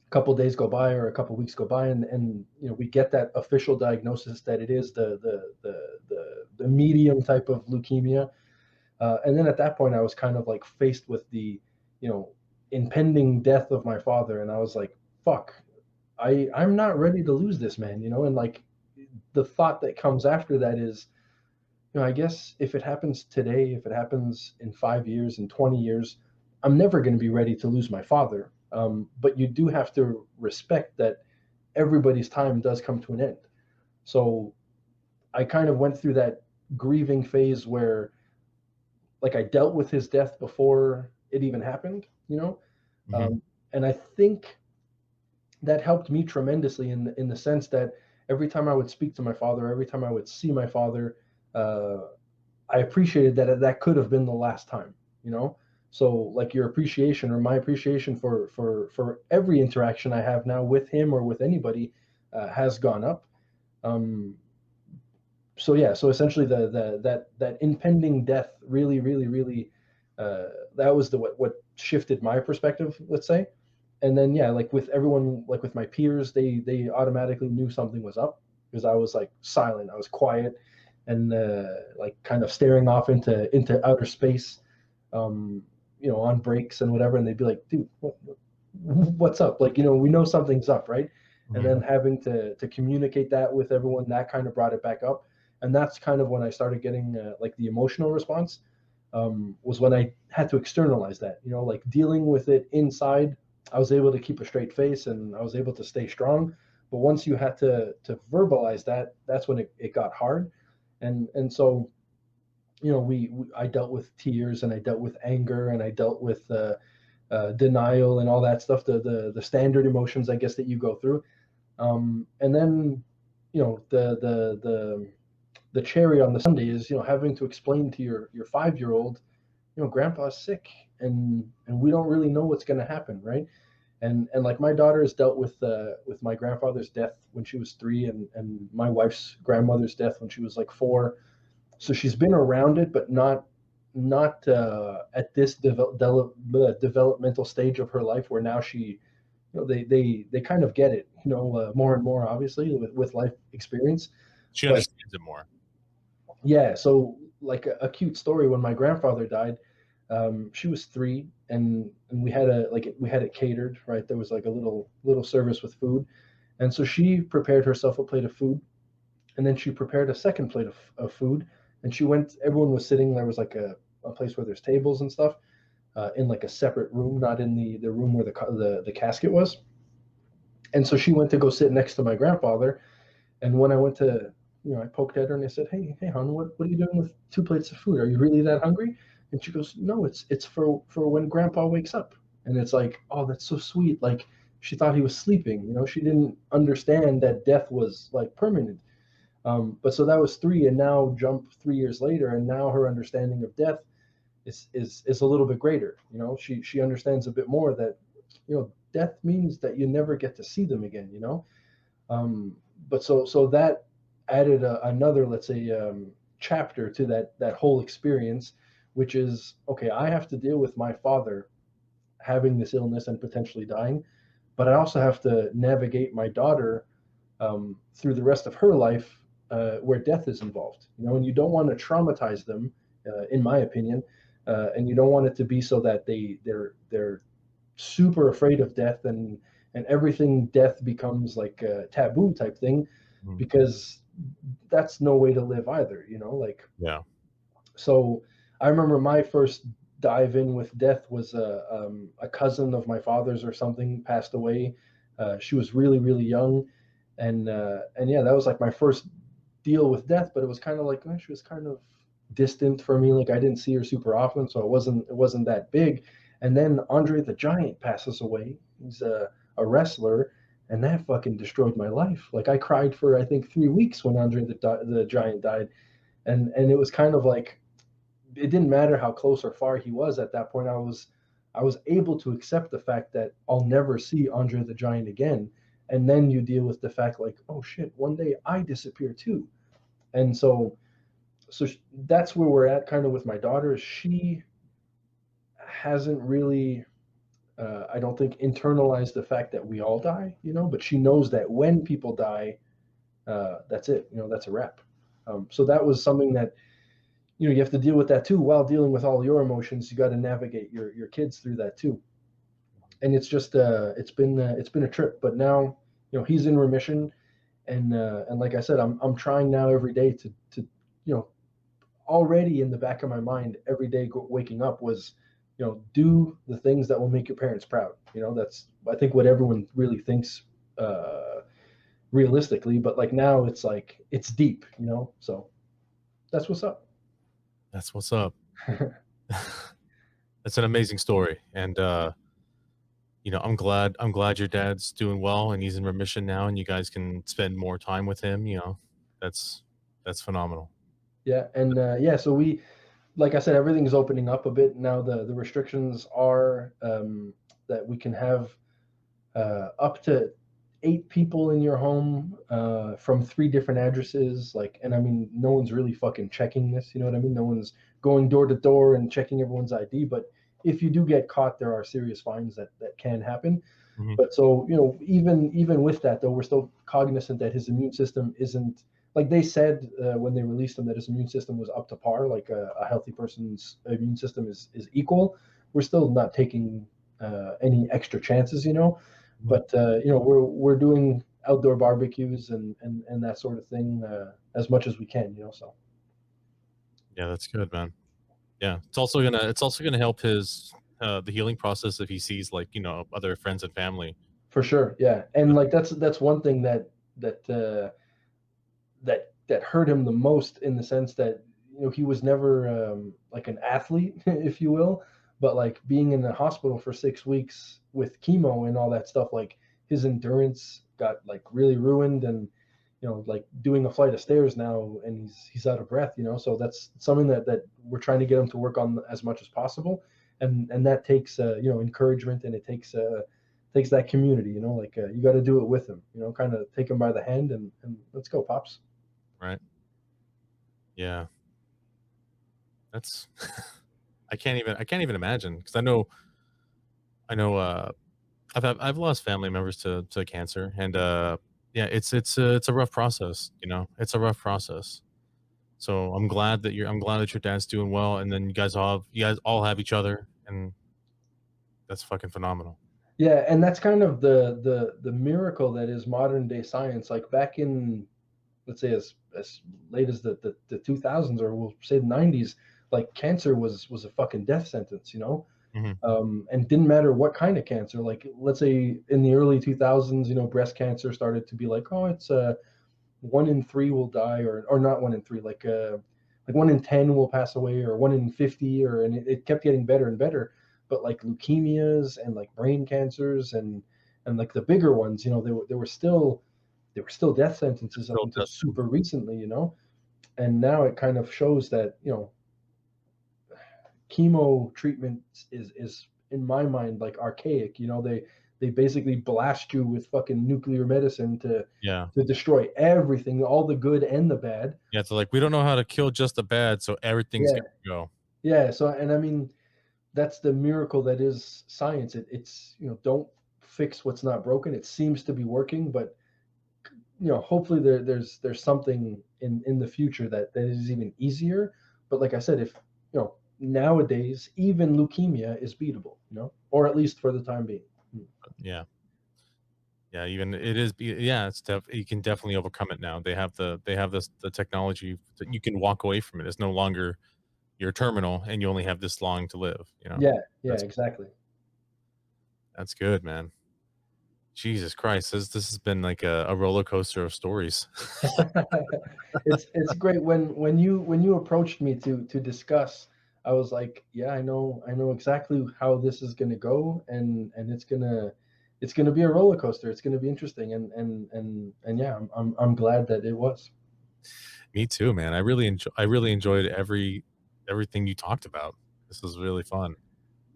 a couple days go by, or a couple weeks go by, and we get that official diagnosis that it is the medium type of leukemia. And then at that point, I was kind of like faced with the impending death of my father, and I was like, fuck, I'm not ready to lose this man, and like the thought that comes after that is, I guess if it happens today, if it happens in 5 years, in 20 years, I'm never going to be ready to lose my father. But you do have to respect that everybody's time does come to an end. So I kind of went through that grieving phase where, like, I dealt with his death before it even happened, and I think that helped me tremendously in the sense that every time I would speak to my father, every time I would see my father, I appreciated that could have been the last time, So like your appreciation, or my appreciation for every interaction I have now with him or with anybody has gone up. So yeah, so essentially that impending death really that was what shifted my perspective, let's say. And then yeah, like with everyone, like with my peers, they automatically knew something was up, because I was like silent, I was quiet, and like kind of staring off into outer space, on breaks and whatever, and they'd be like, dude, what's up? Like, we know something's up, right? Mm-hmm. And then having to communicate that with everyone, that kind of brought it back up. And that's kind of when I started getting like the emotional response, was when I had to externalize that, like dealing with it inside. I was able to keep a straight face and I was able to stay strong. But once you had to verbalize that, that's when it got hard. And so, I dealt with tears, and I dealt with anger, and I dealt with denial and all that stuff, the standard emotions, I guess, that you go through. And then, the cherry on the sundae is, having to explain to your 5-year-old, grandpa's sick, and we don't really know what's going to happen, right? And like my daughter has dealt with my grandfather's death when she was 3, and my wife's grandmother's death when she was like 4. So she's been around it, but not at this developmental stage of her life, where now she, they kind of get it, more and more, obviously, with life experience. She understands it more. Yeah. So like a cute story, when my grandfather died, she was 3, and we had it catered, right? There was like a little service with food, and so she prepared herself a plate of food, and then she prepared a second plate of food, and everyone was sitting, there was like a place where there's tables and stuff, in like a separate room, not in the room where the casket was. And so she went to go sit next to my grandfather, and when I went to, I poked at her and I said, hey hon, what are you doing with 2 plates of food? Are you really that hungry? And she goes, no, it's for when grandpa wakes up. And it's like, oh, that's so sweet. Like, she thought he was sleeping, she didn't understand that death was like permanent. But so that was 3, and now jump 3 years later, and now her understanding of death is a little bit greater. She understands a bit more that, death means that you never get to see them again. But so that added another, let's say, chapter to that whole experience, which is, okay, I have to deal with my father having this illness and potentially dying, but I also have to navigate my daughter through the rest of her life, where death is involved, and you don't want to traumatize them, in my opinion, and you don't want it to be so that they're super afraid of death, and everything death becomes like a taboo type thing, because that's no way to live either, like. Yeah. So I remember my first dive in with death was a cousin of my father's or something passed away. She was really young, and yeah, that was like my first deal with death. But it was kind of like, she was kind of distant for me. Like, I didn't see her super often, so it wasn't that big. And then Andre the Giant passes away. He's a wrestler, and that fucking destroyed my life. Like I cried for I think 3 weeks when Andre the Giant died, and it was kind of like it didn't matter how close or far he was at that point. I was able to accept the fact that I'll never see Andre the Giant again. And then you deal with the fact like, oh shit, one day I disappear too. And so that's where we're at kind of with my daughter. She hasn't really I don't think internalized the fact that we all die, but she knows that when people die, that's it, that's a wrap. So that was something that you have to deal with that too while dealing with all your emotions. You got to navigate your kids through that too, and it's just it's been a trip. But now he's in remission, and like I said, I'm trying now every day to already in the back of my mind every day waking up was do the things that will make your parents proud. That's I think what everyone really thinks realistically, but like now it's like it's deep, so that's what's up. That's what's up. That's an amazing story, and I'm glad your dad's doing well and he's in remission now, and you guys can spend more time with him. That's phenomenal. Yeah, and so we, like I said, everything's opening up a bit now. The restrictions are that we can have up to 8 people in your home from 3 different addresses. And I mean, no one's really fucking checking this. You know what I mean? No one's going door to door and checking everyone's ID. But if you do get caught, there are serious fines that can happen. Mhm. But so even with that though, we're still cognizant that his immune system isn't like they said when they released him that his immune system was up to par. Like a healthy person's immune system is equal. We're still not taking any extra chances. But we're doing outdoor barbecues and that sort of thing as much as we can. So Yeah, that's good, man. Yeah, it's also gonna help his the healing process if he sees other friends and family. for sure, yeah. And like that's one thing that that hurt him the most in the sense that he was never like an athlete, if you will, but like being in the hospital for 6 weeks with chemo and all that stuff, like his endurance got like really ruined, and like doing a flight of stairs now and he's out of breath. So that's something that we're trying to get him to work on as much as possible, and that takes encouragement, and it takes that community. Like you got to do it with him. Kind of take him by the hand and let's go, pops. Right. Yeah. That's I can't even imagine, because I know I've lost family members to cancer, and yeah, it's a rough process. It's a rough process. So I'm glad that your dad's doing well, and then you guys all have each other, and that's fucking phenomenal. Yeah, and that's kind of the miracle that is modern day science. Like back in, let's say as late as the 2000s, or we'll say the 90s, like cancer was a fucking death sentence. Hmm. And didn't matter what kind of cancer. Like let's say in the early 2000s, breast cancer started to be like, oh, it's 1 in 3 will die, or not 1 in 3, like 1 in 10 will pass away, or 1 in 50, and it kept getting better and better. But like leukemias and like brain cancers and like the bigger ones, they were still death sentences up until super recently. And now it kind of shows that chemo treatment is in my mind like archaic. They basically blast you with fucking nuclear medicine to destroy everything, all the good and the bad. Yeah, so like we don't know how to kill just the bad, so everything's gonna go. Yeah, so and I mean that's the miracle that is science. It's don't fix what's not broken. It seems to be working, but hopefully there's something in the future that is even easier. But like I said, if nowadays even leukemia is beatable, or at least for the time being. Yeah. Yeah, even it is. Yeah, you can definitely overcome it now. They have the technology that you can walk away from it. It's no longer you're terminal and you only have this long to live. Yeah, that's, exactly. That's good, man. Jesus Christ, this has been like a roller coaster of stories. It's great when you approached me to discuss I was like, yeah, I know exactly how this is gonna go, and it's gonna be a roller coaster. It's gonna be interesting, and yeah, I'm glad that it was. Me too, man. I really enjoyed everything you talked about. This was really fun.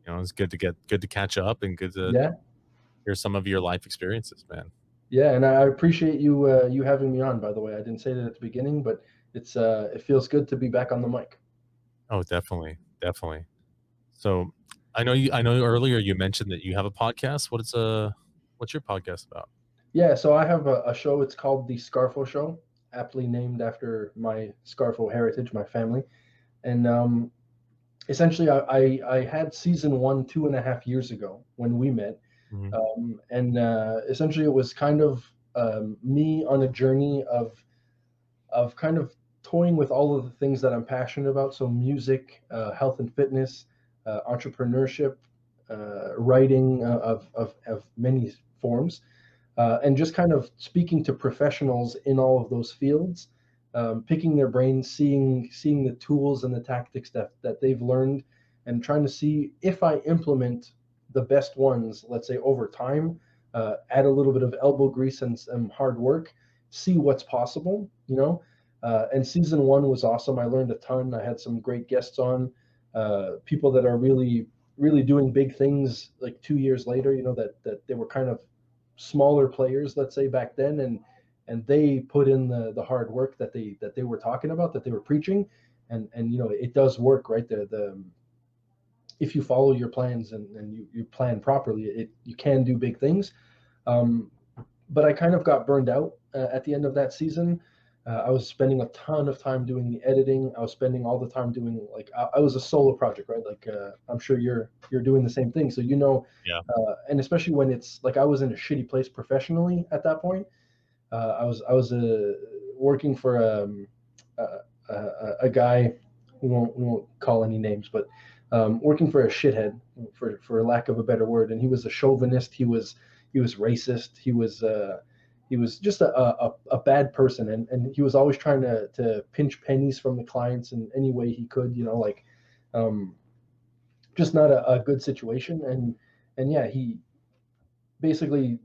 You know, it's good to catch up and good to Yeah, hear some of your life experiences, man. yeah, and I appreciate you you having me on. By the way, I didn't say that at the beginning, but it feels good to be back on the mic. Oh, definitely, definitely. So I know earlier you mentioned that you have a podcast. What's your podcast about? Yeah, so I have a show. It's called the Scarfo Show, aptly named after my Scarfo heritage, my family. And essentially, I had season one 2.5 years ago when we met, Mhm. and essentially it was kind of me on a journey of kind of toying with all of the things that I'm passionate about. So music, health and fitness, entrepreneurship, writing of many forms, and just kind of speaking to professionals in all of those fields, picking their brains, seeing the tools and the tactics that they've learned, and trying to see if I implement the best ones, let's say over time, add a little bit of elbow grease and some hard work, see what's possible, you know. And season one was awesome. I learned a ton. I had some great guests on, people that are really doing big things like 2 years later, you know, that they were kind of smaller players, let's say back then, and they put in the hard work that they were talking about, that they were preaching, and you know it does work, right? The if you follow your plans and you plan properly, you can do big things. Um, but I kind of got burned out at the end of that season. I was spending a ton of time doing the editing. I was spending all the time doing like I was a solo project, right? Like I'm sure you're doing the same thing. So you know, Yeah. and especially when it's like I was in a shitty place professionally at that point. I was working for a guy. We won't call any names, but working for a shithead, for lack of a better word. And he was a chauvinist. He was racist. He was just a bad person, and he was always trying to pinch pennies from the clients in any way he could. You know, like um, just not a good situation. And yeah, he basically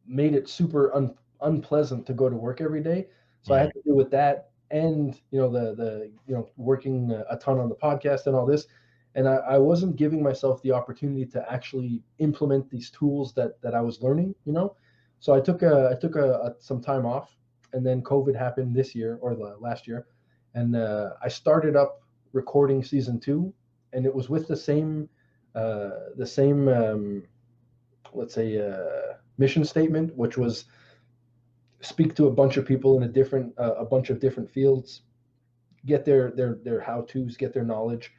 made it super unpleasant to go to work every day. So I Mhm. had to deal with that, and you know the working a ton on the podcast and all this, and I wasn't giving myself the opportunity to actually implement these tools that I was learning. You know, so I took some time off, and then COVID happened this year or last year, and I started up recording season two, and it was with the same let's say mission statement, which was speak to a bunch of people in a bunch of different fields, get their how tos, get their knowledge,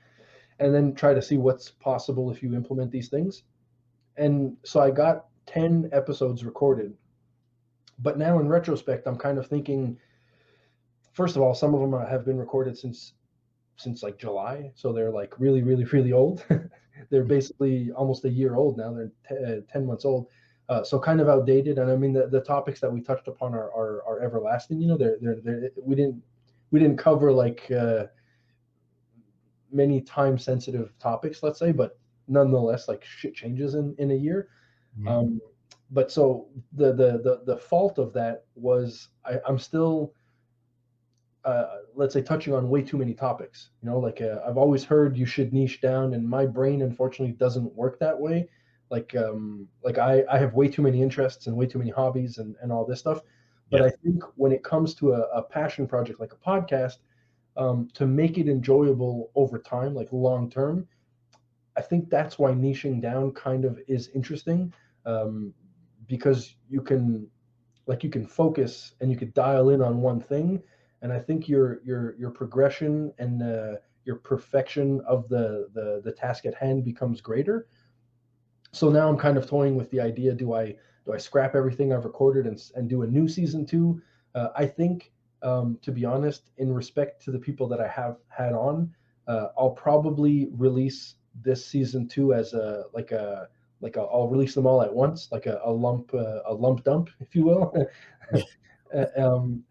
and then try to see what's possible if you implement these things. And so I got 10 episodes recorded, but now in retrospect, I'm kind of thinking. First of all, some of them have been recorded since like July, so they're like really old. They're basically almost a year old now. They're 10 months old, so kind of outdated. And I mean, the topics that we touched upon are everlasting. You know, they're we didn't cover like many time sensitive topics, let's say, but nonetheless, like shit changes in a year. Mhm. Um, but so the fault of that was I'm still let's say touching on way too many topics. You know, like I've always heard you should niche down, and my brain unfortunately doesn't work that way. Like I have way too many interests and way too many hobbies and all this stuff. But Yeah. I think when it comes to a passion project like a podcast, to make it enjoyable over time, like long term, I think that's why niching down kind of is interesting, um, because you can focus and you could dial in on one thing, and I think your progression and your perfection of the task at hand becomes greater. So now I'm kind of toying with the idea: do I scrap everything I've recorded and do a new season two? I think, to be honest, in respect to the people that I have had on, I'll probably release this season two as I'll release them all at once, like a lump dump, if you will. Yeah.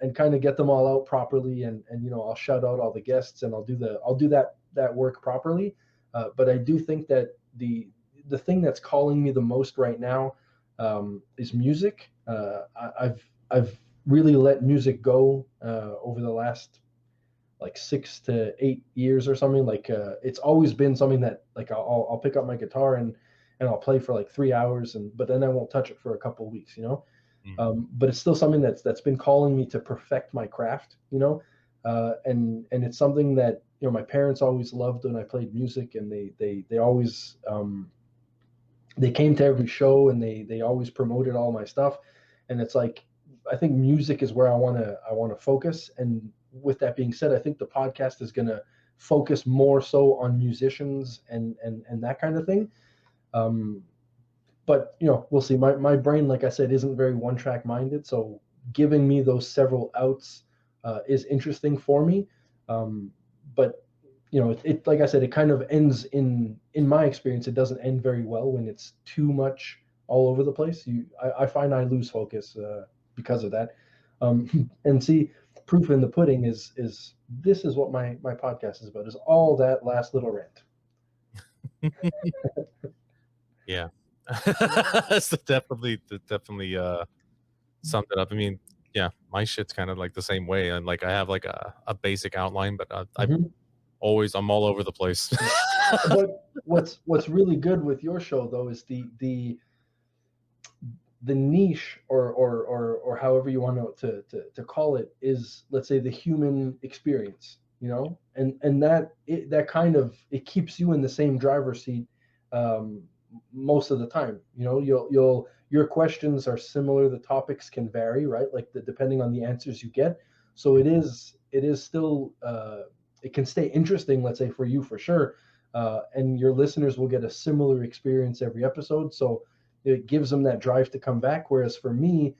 And kind of get them all out properly, and I'll shout out all the guests, and I'll do that that work properly. But I do think that the thing that's calling me the most right now is music. I've really let music go over the last like 6 to 8 years or something. Like it's always been something that like I'll pick up my guitar and I'll play for like 3 hours, but then I won't touch it for a couple of weeks, you know. But it's still something that's been calling me to perfect my craft, you know. And it's something that, you know, my parents always loved when I played music, and they always they came to every show, and they always promoted all my stuff. And it's like, I think music is where I want to focus. And with that being said, I think the podcast is going to focus more so on musicians and that kind of thing. But you know, we'll see. My brain, like I said, isn't very one track minded, so giving me those several outs is interesting for me. But you know, it like I said, it kind of ends in my experience, it doesn't end very well when it's too much all over the place. I find I lose focus because of that. And see, proof in the pudding is this is what my podcast is about, is all that last little rant. Yeah. That's definitely summed it up. I mean, yeah, my shit's kind of like the same way, and like I have like a basic outline, but I'm all over the place. But what's really good with your show though is the niche, or however you want to call it, is, let's say, the human experience, you know. And that kind of, it keeps you in the same driver's seat most of the time, you know. Your questions are similar, the topics can vary, right, like depending on the answers you get. So it is still it can stay interesting, let's say, for you, for sure. And your listeners will get a similar experience every episode, so it gives them that drive to come back. Whereas for me,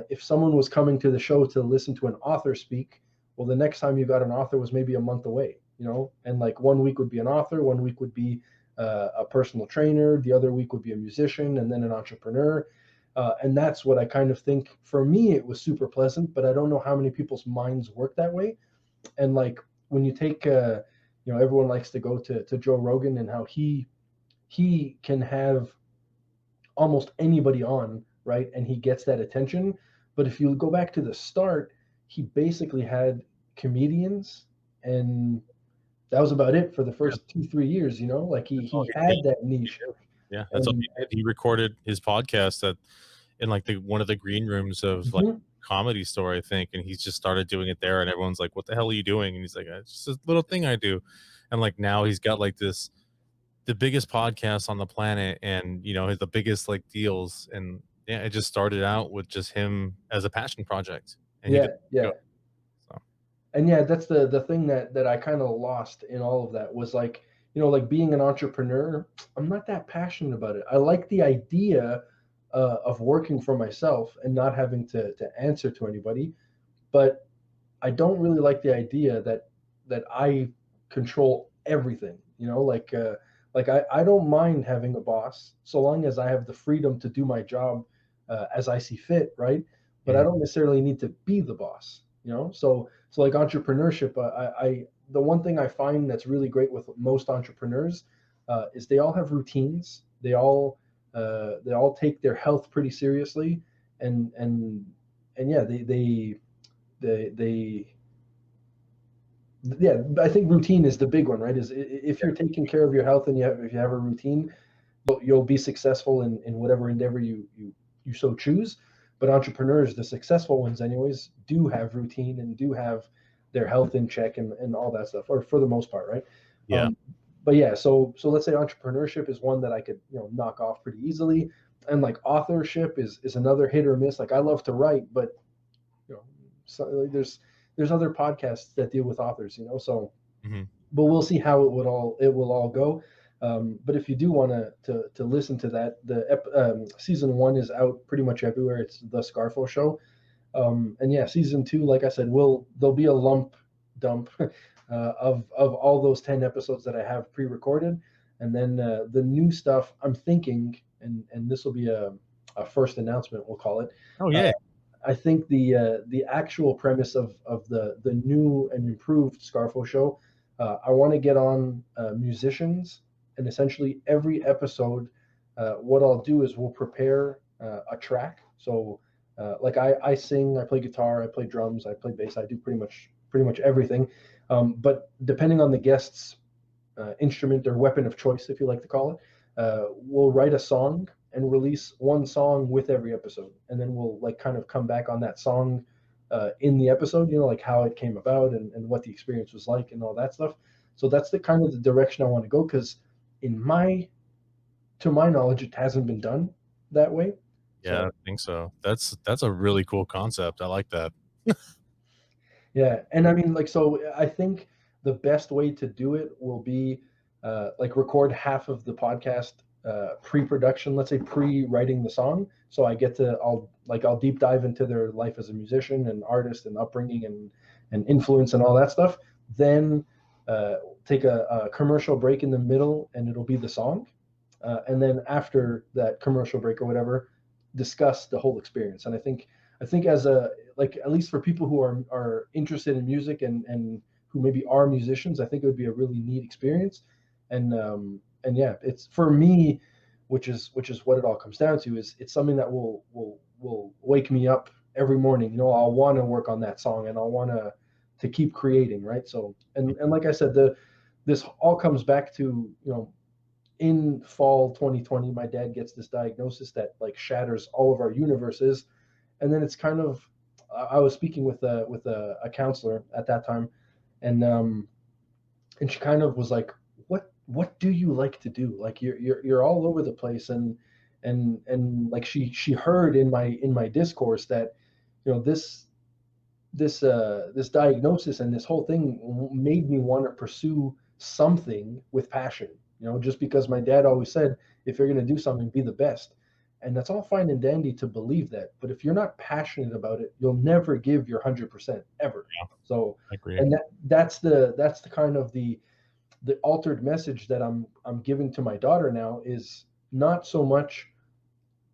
if someone was coming to the show to listen to an author speak, well, the next time you got an author was maybe a month away, you know. And like 1 week would be an author, 1 week would be a personal trainer, the other week would be a musician, and then an entrepreneur. And that's what I kind of think, for me, it was super pleasant, but I don't know how many people's minds work that way. And like when you take, you know, everyone likes to go to Joe Rogan and how he can have almost anybody on, right? And he gets that attention. But if you go back to the start, he basically had comedians, and that was about it for the first 2-3 years, you know. Like he had that niche. Yeah, that's what he did. He recorded his podcast in like one of the green rooms of like Comedy Store, I think, and he's just started doing it there, and everyone's like, "What the hell are you doing?" And he's like, "It's just a little thing I do." And like now he's got like the biggest podcast on the planet, and you know, the biggest like deals. And yeah, it just started out with just him as a passion project. And and yeah, that's the thing that I kind of lost in all of that, was like, you know, like being an entrepreneur, I'm not that passionate about it. I like the idea of working for myself and not having to answer to anybody, but I don't really like the idea that I control everything, you know. Like I don't mind having a boss, so long as I have the freedom to do my job as I see fit, right? But I don't necessarily need to be the boss, you know. So like entrepreneurship, I the one thing I find that's really great with most entrepreneurs is they all have routines. They all take their health pretty seriously, and yeah, they yeah, I think routine is the big one, right? Is if you're taking care of your health and if you have a routine, you'll be successful in whatever endeavor you so choose. But entrepreneurs, the successful ones anyways, do have routine and do have their health in check and all that stuff, or for the most part, right? Yeah. But yeah, so let's say entrepreneurship is one that I could, you know, knock off pretty easily. And like authorship is another hit or miss. Like I love to write, but you know, so like, there's other podcasts that deal with authors, you know. So but we'll see how it will all go. But if you do want to listen to that, the season 1 is out pretty much everywhere. It's the Scarfo Show. And yeah, season 2, like I said, there'll be a lump dump of all those 10 episodes that I have pre-recorded. And then the new stuff, I'm thinking, and this will be a first announcement, we'll call it. Oh yeah. I think the actual premise of the new and improved Scarfo Show I want to get on musicians, and essentially every episode, what I'll do is we'll prepare a track. So like I sing, I play guitar, I play drums, I play bass, I do pretty much everything. But depending on the guest's instrument or weapon of choice, if you like to call it, we'll write a song and release one song with every episode, and then we'll like kind of come back on that song in the episode, you know, like how it came about and what the experience was like and all that stuff. So that's the kind of the direction I want to go, because to my knowledge, it hasn't been done that way. Yeah, I So think so. That's a really cool concept. I like that. yeah, and I mean, like, so I think the best way to do it will be like record half of the podcast pre-production, let's say pre-writing the song. So I get to, I'll deep dive into their life as a musician and artist and upbringing and influence and all that stuff. Then take a commercial break in the middle, and it'll be the song. And then after that commercial break or whatever, discuss the whole experience. And I think as a, like, at least for people who are interested in music and who maybe are musicians, I think it would be a really neat experience. And yeah, it's for me, which is what it all comes down to, is it's something that will wake me up every morning. You know, I'll want to work on that song, and I'll want to keep creating, right? So and like I said, this all comes back to, you know, in fall 2020, my dad gets this diagnosis that like shatters all of our universes. And then it's kind of, I was speaking with a counselor at that time, and she kind of was like, what do you like to do? Like you're all over the place. And like she heard in my discourse that, you know, this diagnosis and this whole thing made me want to pursue something with passion. You know, just because my dad always said, if you're going to do something, be the best. And that's all fine and dandy to believe that, but if you're not passionate about it, you'll never give your 100% ever. Yeah, So, I agree. and that's the kind of the altered message that I'm giving to my daughter now, is not so much,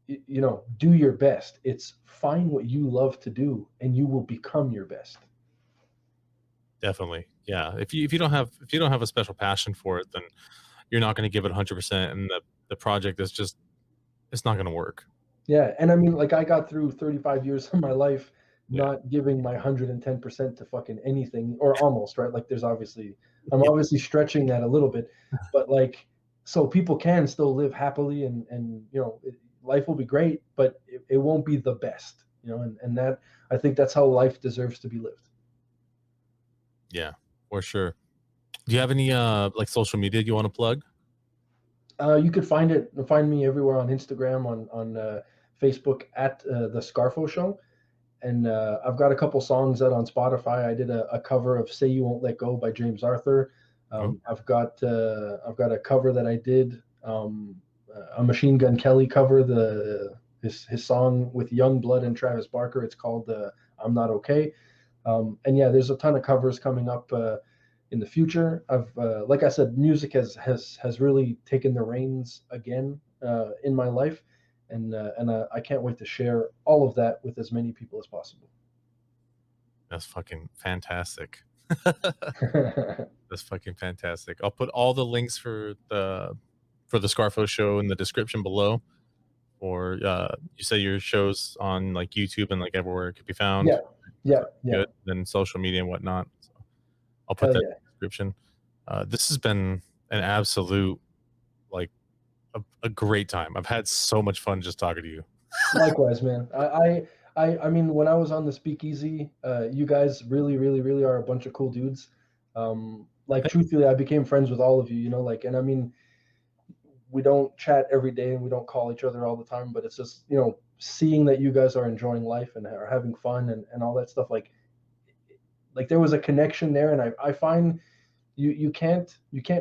you know, do your best. It's find what you love to do, and you will become your best. Definitely. Yeah. If you don't have a special passion for it, then you're not going to give it 100%, and the project is just, it's not going to work. Yeah, and I mean, like, I got through 35 years of my life Yeah. not giving my 110% to fucking anything, or almost, right? Like, I'm obviously stretching that a little bit, but like, so people can still live happily, and you know, life will be great, but it won't be the best, you know, and that, I think that's how life deserves to be lived. Yeah, for sure. Do you have any like social media you want to plug? You could find me everywhere on Instagram, on Facebook at the Scarfo Show. And I've got a couple songs out on Spotify. I did a cover of "Say You Won't Let Go" by James Arthur. Oh, I've got a cover that I did, a Machine Gun Kelly cover, his song with Youngblood and Travis Barker. It's called "I'm Not Okay." And yeah, there's a ton of covers coming up in the future. I've like I said, music has really taken the reins again in my life, and I can't wait to share all of that with as many people as possible. that's fucking fantastic. That's fucking fantastic. I'll put all the links for the Scarfo Show in the description below. Or you say your shows on like YouTube and like everywhere it could be found. Yeah, yeah, yeah. Good. Then social media and whatnot. So I'll put Hell that in yeah. the description. This has been an absolute, like, a great time. I've had so much fun just talking to you. Likewise, man. I mean, when I was on the Speakeasy, you guys really, really, really are a bunch of cool dudes. Like, truthfully, I became friends with all of you. You know, like, and I mean, we don't chat every day and we don't call each other all the time, but it's just, you know, seeing that you guys are enjoying life and are having fun and all that stuff. Like there was a connection there, and I find you can't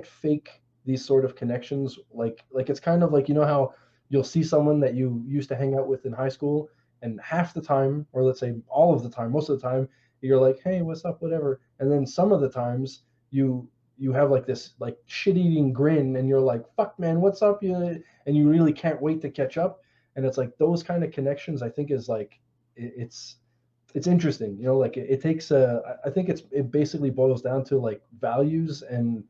fake these sort of connections. Like it's kind of like, you know how you'll see someone that you used to hang out with in high school, and half the time, or let's say all of the time, most of the time, you're like, hey, what's up, whatever. And then some of the times you have like this like shit-eating grin, and you're like, fuck man, what's up, you, and you really can't wait to catch up. And it's like those kind of connections, I think, is like it's it's interesting, like it takes I think it basically boils down to like values, and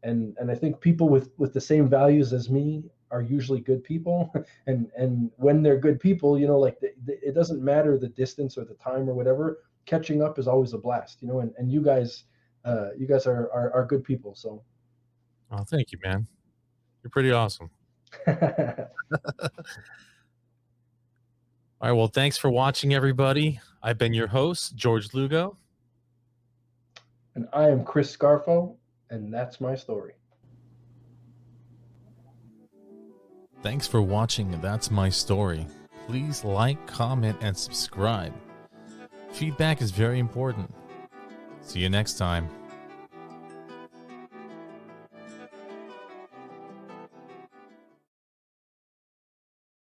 I think people with the same values as me are usually good people. And when they're good people, like it doesn't matter the distance or the time or whatever. Catching up is always a blast, and you guys are good people. So Oh, thank you, man. You're pretty awesome. All right, well, thanks for watching, everybody. I've been your host, George Lugo. And I am Chris Scarfo, and that's my story. Thanks for watching That's My Story. Please like, comment, and subscribe. Feedback is very important. See you next time.